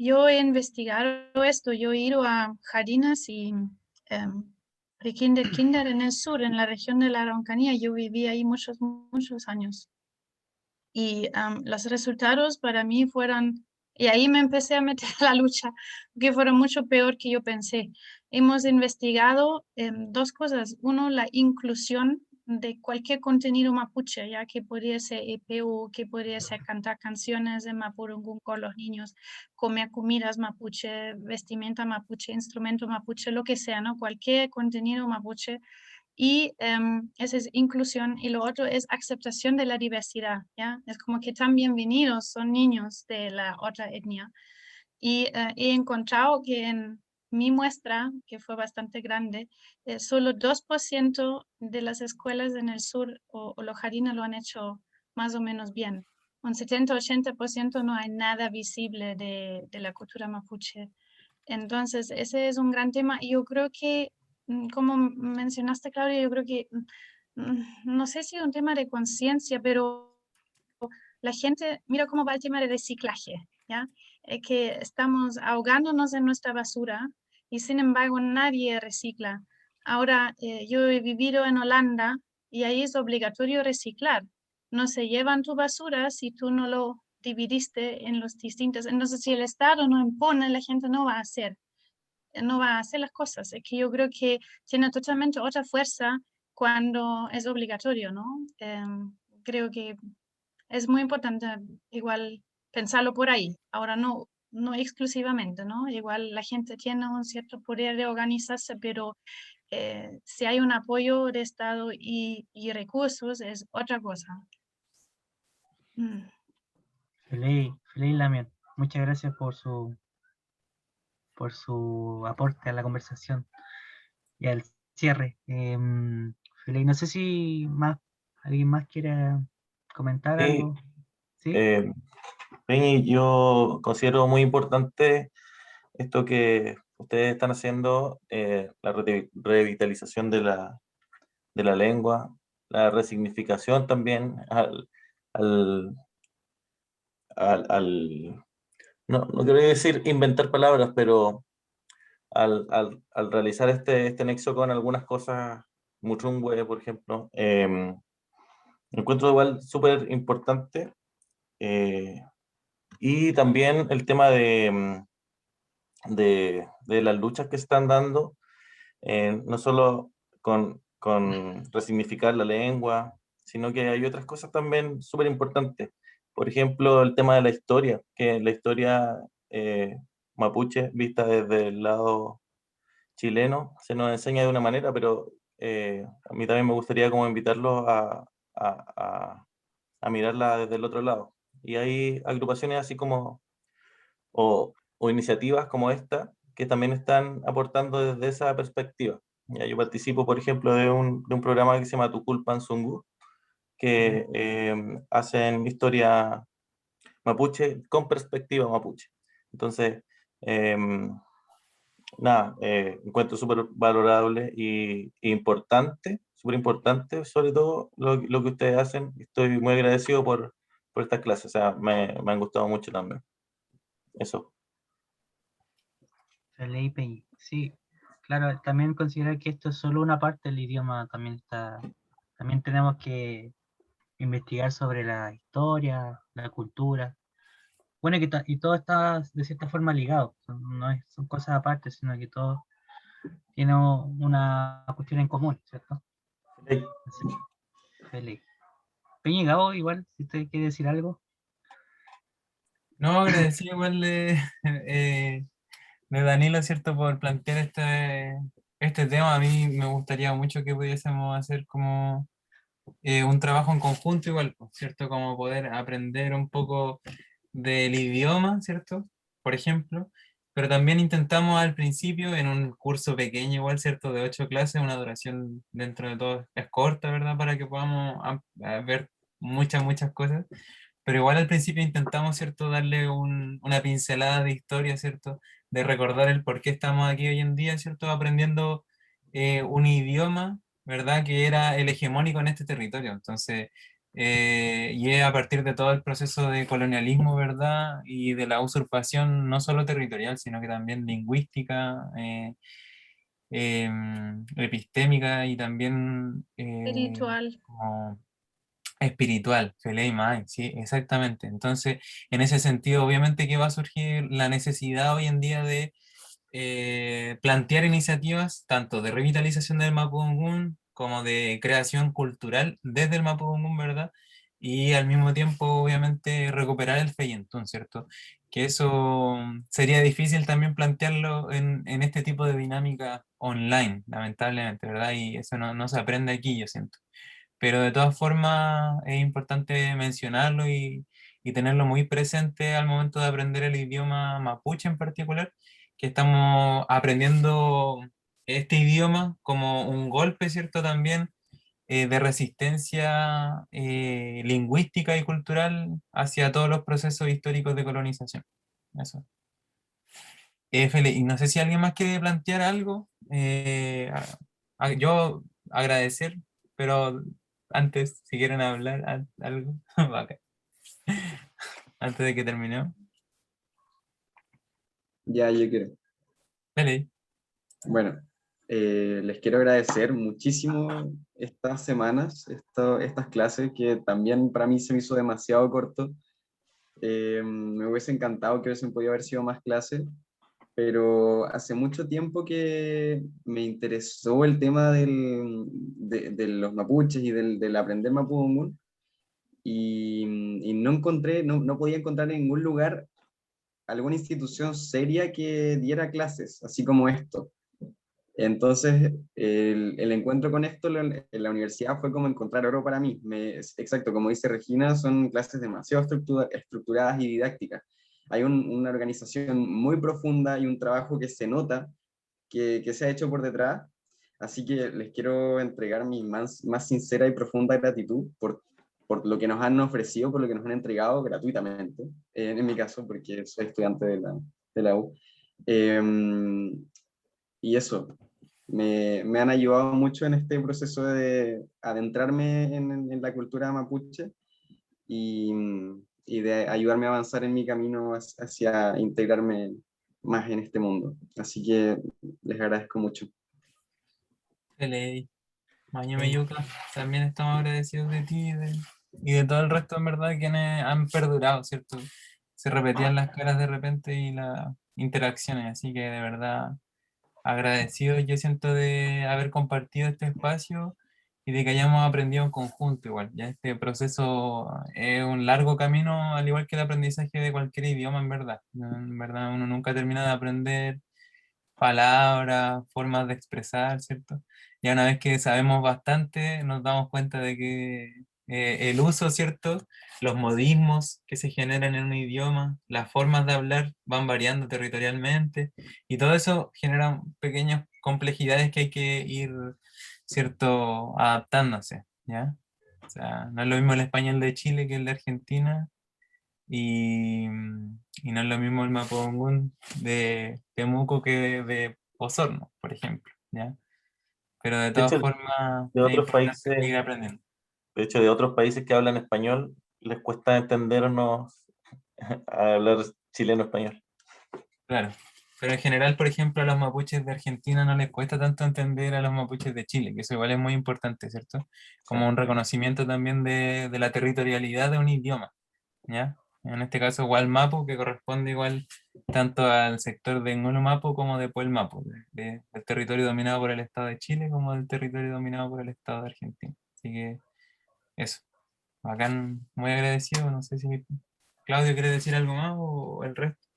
yo he investigado esto, yo he ido a jardines y kinder en el sur, en la región de la Araucanía, yo viví ahí muchos años. Y los resultados para mí fueron, y ahí me empecé a meter a la lucha, que fueron mucho peor que yo pensé. Hemos investigado dos cosas. Uno, la inclusión de cualquier contenido mapuche, ya que podría ser EPU, que podría ser cantar canciones de mapudungun con los niños, comer comidas mapuche, vestimenta mapuche, instrumento mapuche, lo que sea, ¿no? Cualquier contenido mapuche. Y esa es inclusión. Y lo otro es aceptación de la diversidad, ¿ya? Es como que tan bienvenidos son niños de la otra etnia. Y he encontrado que en mi muestra, que fue bastante grande, solo 2% de las escuelas en el sur o los jardines lo han hecho más o menos bien. Un 70-80% no hay nada visible de la cultura mapuche. Entonces, ese es un gran tema y yo creo que, como mencionaste, Claudia, yo creo que, no sé si es un tema de conciencia, pero la gente, mira cómo va el tema de reciclaje, ¿ya? Que estamos ahogándonos en nuestra basura y sin embargo nadie recicla. Ahora, yo he vivido en Holanda y ahí es obligatorio reciclar. no se llevan tu basura si tú no lo dividiste en los distintos. Entonces, si el Estado no impone, la gente no va a hacer las cosas. Es que yo creo que tiene totalmente otra fuerza cuando es obligatorio, ¿no? Creo que es muy importante igual pensarlo por ahí. Ahora no exclusivamente, ¿no? Igual la gente tiene un cierto poder de organizarse, pero si hay un apoyo de Estado y recursos es otra cosa. Mm. Feliz, feliz Lamian. Muchas gracias por su aporte a la conversación y al cierre. Feliz, no sé si alguien más quiera comentar Sí, algo. ¿Sí? Peñi, yo considero muy importante esto que ustedes están haciendo, la revitalización de la lengua, la resignificación también al, no quiero decir inventar palabras, pero al realizar este nexo con algunas cosas, Muchungwe, por ejemplo, encuentro igual súper importante. Y también el tema de las luchas que se están dando, no solo con resignificar la lengua, sino que hay otras cosas también súper importantes. Por ejemplo, el tema de la historia, que la historia mapuche, vista desde el lado chileno, se nos enseña de una manera, pero a mí también me gustaría como invitarlos a, a mirarla desde el otro lado. Y hay agrupaciones así como o iniciativas como esta que también están aportando desde esa perspectiva. Ya, yo participo, por ejemplo, de un programa que se llama Tukulpan Sungu, que hacen historia mapuche con perspectiva mapuche. Entonces, eh, nada, encuentro súper valorable y importante, súper importante, sobre todo lo que ustedes hacen. Estoy muy agradecido por estas clases, o sea, me han gustado mucho también. Eso. Feliz Peñi. Sí, claro, también considerar que esto es solo una parte del idioma, también tenemos que investigar sobre la historia, la cultura. Bueno, y todo está de cierta forma ligado, son cosas aparte, sino que todo tiene una cuestión en común, ¿cierto? Así que, feliz. Peña y Gabo, igual, si usted quiere decir algo. No, agradecido igual de Danilo, ¿cierto? Por plantear este tema. A mí me gustaría mucho que pudiésemos hacer como un trabajo en conjunto igual, pues, ¿cierto? Como poder aprender un poco del idioma, ¿cierto? Por ejemplo, pero también intentamos al principio en un curso pequeño igual, ¿cierto? De 8 clases, una duración dentro de todo es corta, ¿verdad? Para que podamos ver muchas cosas. Pero igual al principio intentamos, ¿cierto? Darle una pincelada de historia, ¿cierto? De recordar el por qué estamos aquí hoy en día, ¿cierto? Aprendiendo un idioma, ¿verdad? Que era el hegemónico en este territorio. Entonces, y es a partir de todo el proceso de colonialismo, ¿verdad? Y de la usurpación no solo territorial, sino que también lingüística, epistémica y también Espiritual. como espiritual, Feleima, sí, exactamente. Entonces, en ese sentido, obviamente que va a surgir la necesidad hoy en día de plantear iniciativas tanto de revitalización del Mapudungun como de creación cultural desde el Mapudungun, ¿verdad? Y al mismo tiempo, obviamente, recuperar el Feyentún, ¿cierto? Que eso sería difícil también plantearlo en este tipo de dinámica online, lamentablemente, ¿verdad? Y eso no se aprende aquí, yo siento. Pero de todas formas es importante mencionarlo y tenerlo muy presente al momento de aprender el idioma mapuche en particular, que estamos aprendiendo este idioma como un golpe, ¿cierto? También de resistencia lingüística y cultural hacia todos los procesos históricos de colonización. Eso. Y no sé si alguien más quiere plantear algo. Yo agradecer, pero antes, si quieren hablar algo, bacán. Antes de que terminemos. Ya, yo quiero. Dale. Bueno, les quiero agradecer muchísimo estas semanas, estas clases, que también para mí se me hizo demasiado corto. Me hubiese encantado que hubiesen podido haber sido más clases, pero hace mucho tiempo que me interesó el tema de los mapuches y del aprender mapudungun, y no encontré, no podía encontrar en ningún lugar alguna institución seria que diera clases, así como esto. Entonces, el encuentro con esto en la universidad fue como encontrar oro para mí. Exacto, como dice Regina, son clases demasiado estructuradas y didácticas. Hay una organización muy profunda y un trabajo que se nota que se ha hecho por detrás. Así que les quiero entregar mi más sincera y profunda gratitud por lo que nos han ofrecido, por lo que nos han entregado gratuitamente, en mi caso, porque soy estudiante de la U. Y eso, me han ayudado mucho en este proceso de adentrarme en la cultura mapuche y, y de ayudarme a avanzar en mi camino hacia integrarme más en este mundo. Así que les agradezco mucho. Ley, Maño Meyuca, también estamos agradecidos de ti y de todo el resto, en verdad, quienes han perdurado, ¿cierto? Se repetían las caras de repente y las interacciones, así que de verdad agradecido yo siento de haber compartido este espacio y de que hayamos aprendido en conjunto igual. Ya este proceso es un largo camino, al igual que el aprendizaje de cualquier idioma, en verdad. En verdad uno nunca termina de aprender palabras, formas de expresar, ¿cierto? Ya una vez que sabemos bastante, nos damos cuenta de que el uso, ¿cierto? Los modismos que se generan en un idioma, las formas de hablar van variando territorialmente y todo eso genera pequeñas complejidades que hay que ir, ¿cierto? Adaptándose, ¿ya? O sea, no es lo mismo el español de Chile que el de Argentina y no es lo mismo el mapudungun de Temuco que de Osorno, por ejemplo, ¿ya? Pero de De todas hecho, formas de es otros importante países, seguir aprendiendo. de hecho, de otros países que hablan español, les cuesta entendernos a hablar chileno-español. Claro. Pero en general, por ejemplo, a los mapuches de Argentina no les cuesta tanto entender a los mapuches de Chile, que eso igual es muy importante, ¿cierto? Como un reconocimiento también de la territorialidad de un idioma, ¿ya? En este caso, Gualmapu, que corresponde igual tanto al sector de Ngolomapu como de Puelmapu, del territorio dominado por el Estado de Chile como del territorio dominado por el Estado de Argentina. Así que eso, bacán, muy agradecido. No sé si Claudio quiere decir algo más o el resto.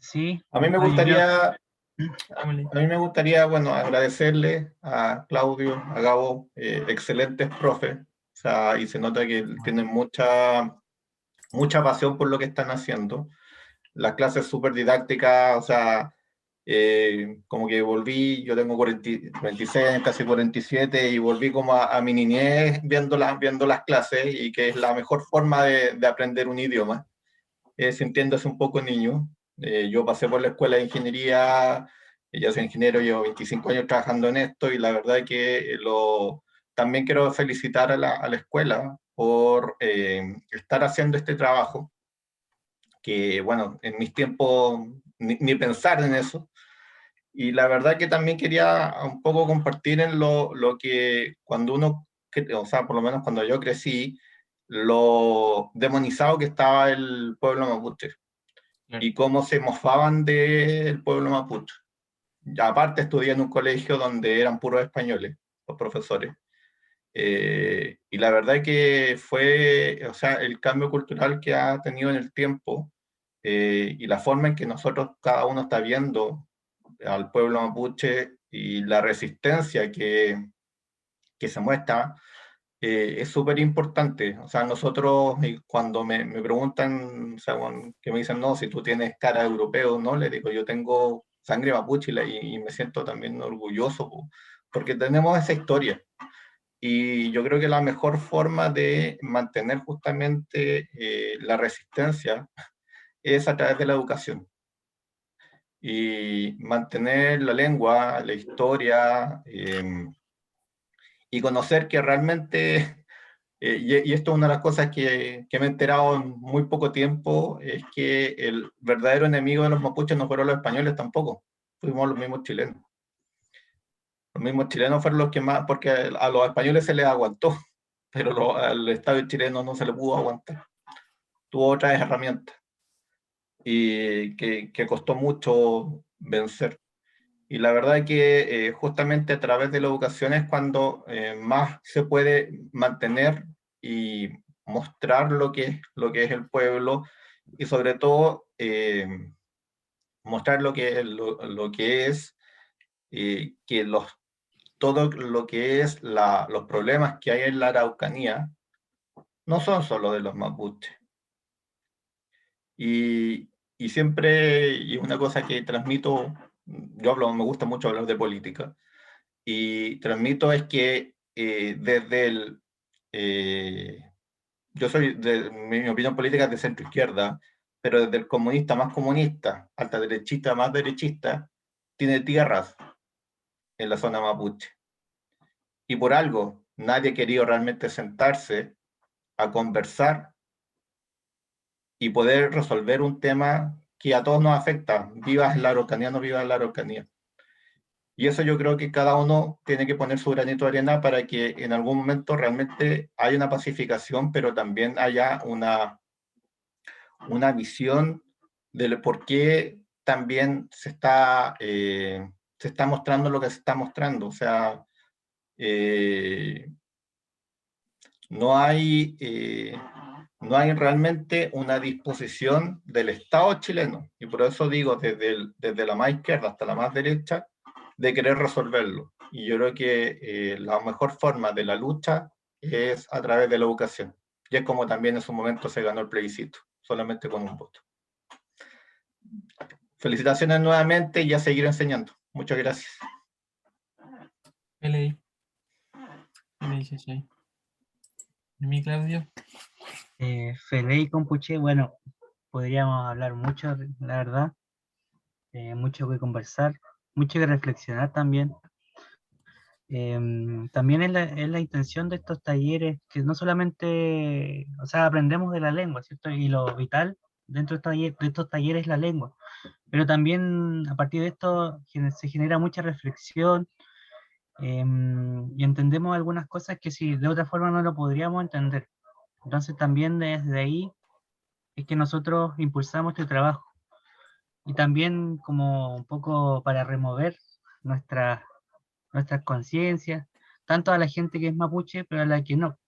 Sí, A mí me oye, gustaría, Démosle. a mí me gustaría, bueno, agradecerle a Claudio, a Gabo, excelentes profes, o sea, y se nota que tienen mucha pasión por lo que están haciendo. Las clases súper didácticas, o sea, como que volví, yo tengo 46, casi 47, y volví como a mi niñez viendo las clases, y que es la mejor forma de aprender un idioma, sintiéndose un poco niño. Yo pasé por la escuela de ingeniería, ya soy ingeniero, llevo 25 años trabajando en esto, y la verdad es que también quiero felicitar a la escuela por estar haciendo este trabajo, que bueno, en mis tiempos ni pensar en eso. Y la verdad que también quería un poco compartir en lo que cuando uno, o sea, por lo menos cuando yo crecí, lo demonizado que estaba el pueblo mapuche y cómo se mofaban del pueblo mapuche. Ya aparte estudié en un colegio donde eran puros españoles, los profesores. Y la verdad que fue, o sea, el cambio cultural que ha tenido en el tiempo, y la forma en que nosotros, cada uno está viendo al pueblo mapuche y la resistencia que se muestra, es súper importante. O sea, nosotros, cuando me preguntan, o sea, que me dicen, no, si tú tienes cara de europeo, ¿no? Le digo, yo tengo sangre mapuche, y me siento también orgulloso, porque tenemos esa historia. Y yo creo que la mejor forma de mantener justamente la resistencia es a través de la educación. Y mantener la lengua, la historia, y conocer que realmente, y esto es una de las cosas que me he enterado en muy poco tiempo, es que el verdadero enemigo de los mapuches no fueron los españoles tampoco, fuimos los mismos chilenos. Los mismos chilenos fueron los que más, porque a los españoles se les aguantó, pero al Estado chileno no se le pudo aguantar. Tuvo otras herramientas y que costó mucho vencer. Y la verdad es que justamente a través de la educación es cuando más se puede mantener y mostrar lo que es el pueblo, y sobre todo mostrar lo que es que todo lo que es los problemas que hay en la Araucanía no son solo de los mapuches. Y siempre, y una cosa que transmito, me gusta mucho hablar de política, y transmito es que yo soy, mi opinión política es de centro izquierda, pero desde el comunista más comunista hasta derechista más derechista, tiene tierras en la zona mapuche. Y por algo, nadie ha querido realmente sentarse a conversar y poder resolver un tema que a todos nos afecta, vivas la Araucanía, no vivas la Araucanía. Y eso yo creo que cada uno tiene que poner su granito de arena para que en algún momento realmente haya una pacificación, pero también haya una visión de por qué también se está mostrando lo que se está mostrando. O sea, no hay realmente una disposición del Estado chileno, y por eso digo, desde la más izquierda hasta la más derecha, de querer resolverlo. Y yo creo que la mejor forma de la lucha es a través de la educación. Y es como también en su momento se ganó el plebiscito, solamente con un voto. Felicitaciones nuevamente y a seguir enseñando. Muchas gracias. ¿Qué leí? ¿Qué le dices ahí? ¿Y mi Claudio? Fede Compuche, bueno, podríamos hablar mucho, la verdad, mucho que conversar, mucho que reflexionar también. También es la intención de estos talleres, que no solamente, o sea, aprendemos de la lengua, ¿cierto? Y lo vital dentro de estos talleres es la lengua, pero también a partir de esto se genera mucha reflexión, y entendemos algunas cosas que si de otra forma no lo podríamos entender. Entonces también desde ahí es que nosotros impulsamos este trabajo. Y también como un poco para remover nuestras conciencias, tanto a la gente que es mapuche, pero a la que no.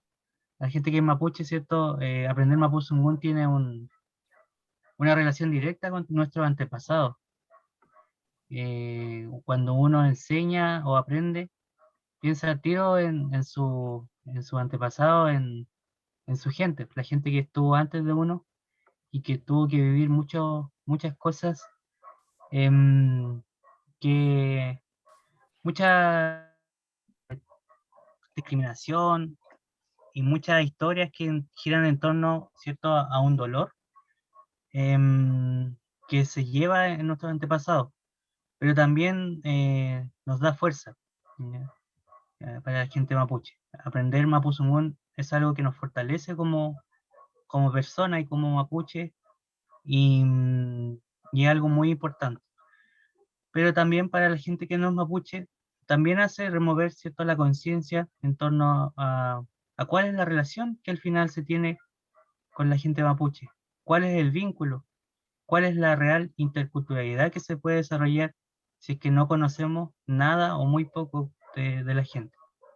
La gente que es mapuche, ¿cierto? Aprender mapuzungún tiene una relación directa con nuestros antepasados. Cuando uno enseña o aprende, piensa al tiro en su antepasado, en su gente, la gente que estuvo antes de uno y que tuvo que vivir muchas cosas, em, que mucha discriminación y muchas historias que giran en torno, ¿cierto?, a un dolor, que se lleva en nuestros antepasados, pero también nos da fuerza, ¿ya? Para la gente mapuche. Aprender mapuzungún es algo que nos fortalece como persona y como mapuche, y, y es algo muy importante. Pero también para la gente que no es mapuche, también hace remover, ¿cierto?, la conciencia en torno a cuál es la relación que al final se tiene con la gente mapuche, cuál es el vínculo, cuál es la real interculturalidad que se puede desarrollar si es que no conocemos nada o muy poco de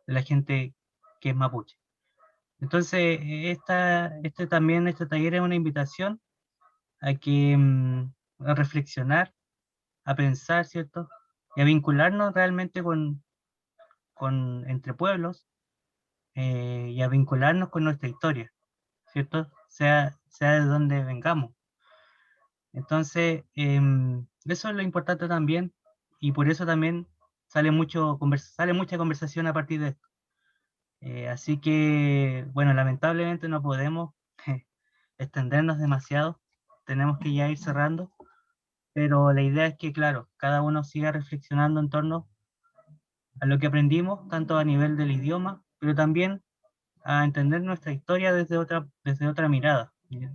la gente que es mapuche. Entonces, este taller es una invitación a que a reflexionar, a pensar, ¿cierto? Y a vincularnos realmente entre pueblos, y a vincularnos con nuestra historia, ¿cierto? Sea de donde vengamos. Entonces, eso es lo importante también, y por eso también sale mucha conversación a partir de esto. Así que, bueno, lamentablemente no podemos extendernos demasiado, tenemos que ya ir cerrando, pero la idea es que, claro, cada uno siga reflexionando en torno a lo que aprendimos, tanto a nivel del idioma, pero también a entender nuestra historia desde otra mirada, ¿ya?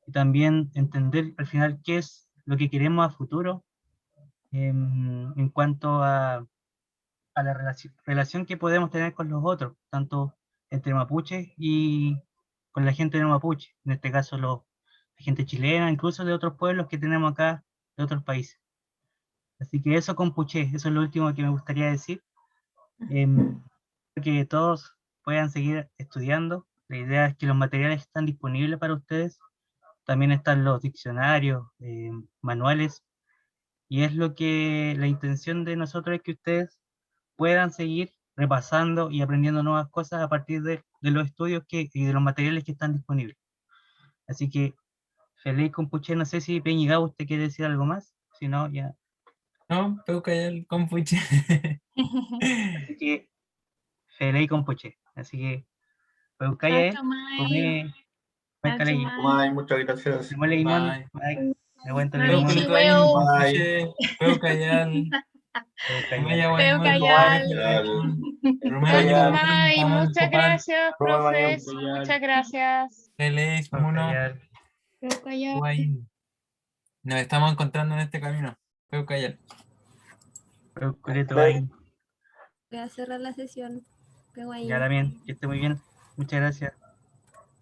Y también entender al final qué es lo que queremos a futuro, en cuanto a a la relación que podemos tener con los otros, tanto entre mapuches y con la gente no mapuche, en este caso la gente chilena, incluso de otros pueblos que tenemos acá, de otros países. Así que eso con Puché, eso es lo último que me gustaría decir. Que todos puedan seguir estudiando. La idea es que los materiales están disponibles para ustedes. También están los diccionarios, manuales, y es lo que la intención de nosotros es que ustedes puedan seguir repasando y aprendiendo nuevas cosas a partir de los estudios y de los materiales que están disponibles. Así que, feliz con Puché, no sé si Peña y Gabo, ¿usted quiere decir algo más? Si no, ya. No, Peucayal, compuche. Así que, feliz con Puché. Así que, Peucaya, Chachumay. Peucaya, Tomay, muchas gracias. démosle limón, Bye. ay, aguántale limón. Marichi, Peuculito ahí, weo. compuche. Peucayal. Peucaya. Maya, Veo bueno, callar. Romeo, Chumay, muchas gracias, Roma, profes. Peucayal. Muchas gracias. Feliz, uno. Veo callar. Guay. Nos estamos encontrando en este camino. Peucayal. Peuculito ahí. Voy a cerrar la sesión. Pego ahí. Ya también, que esté muy bien. Muchas gracias.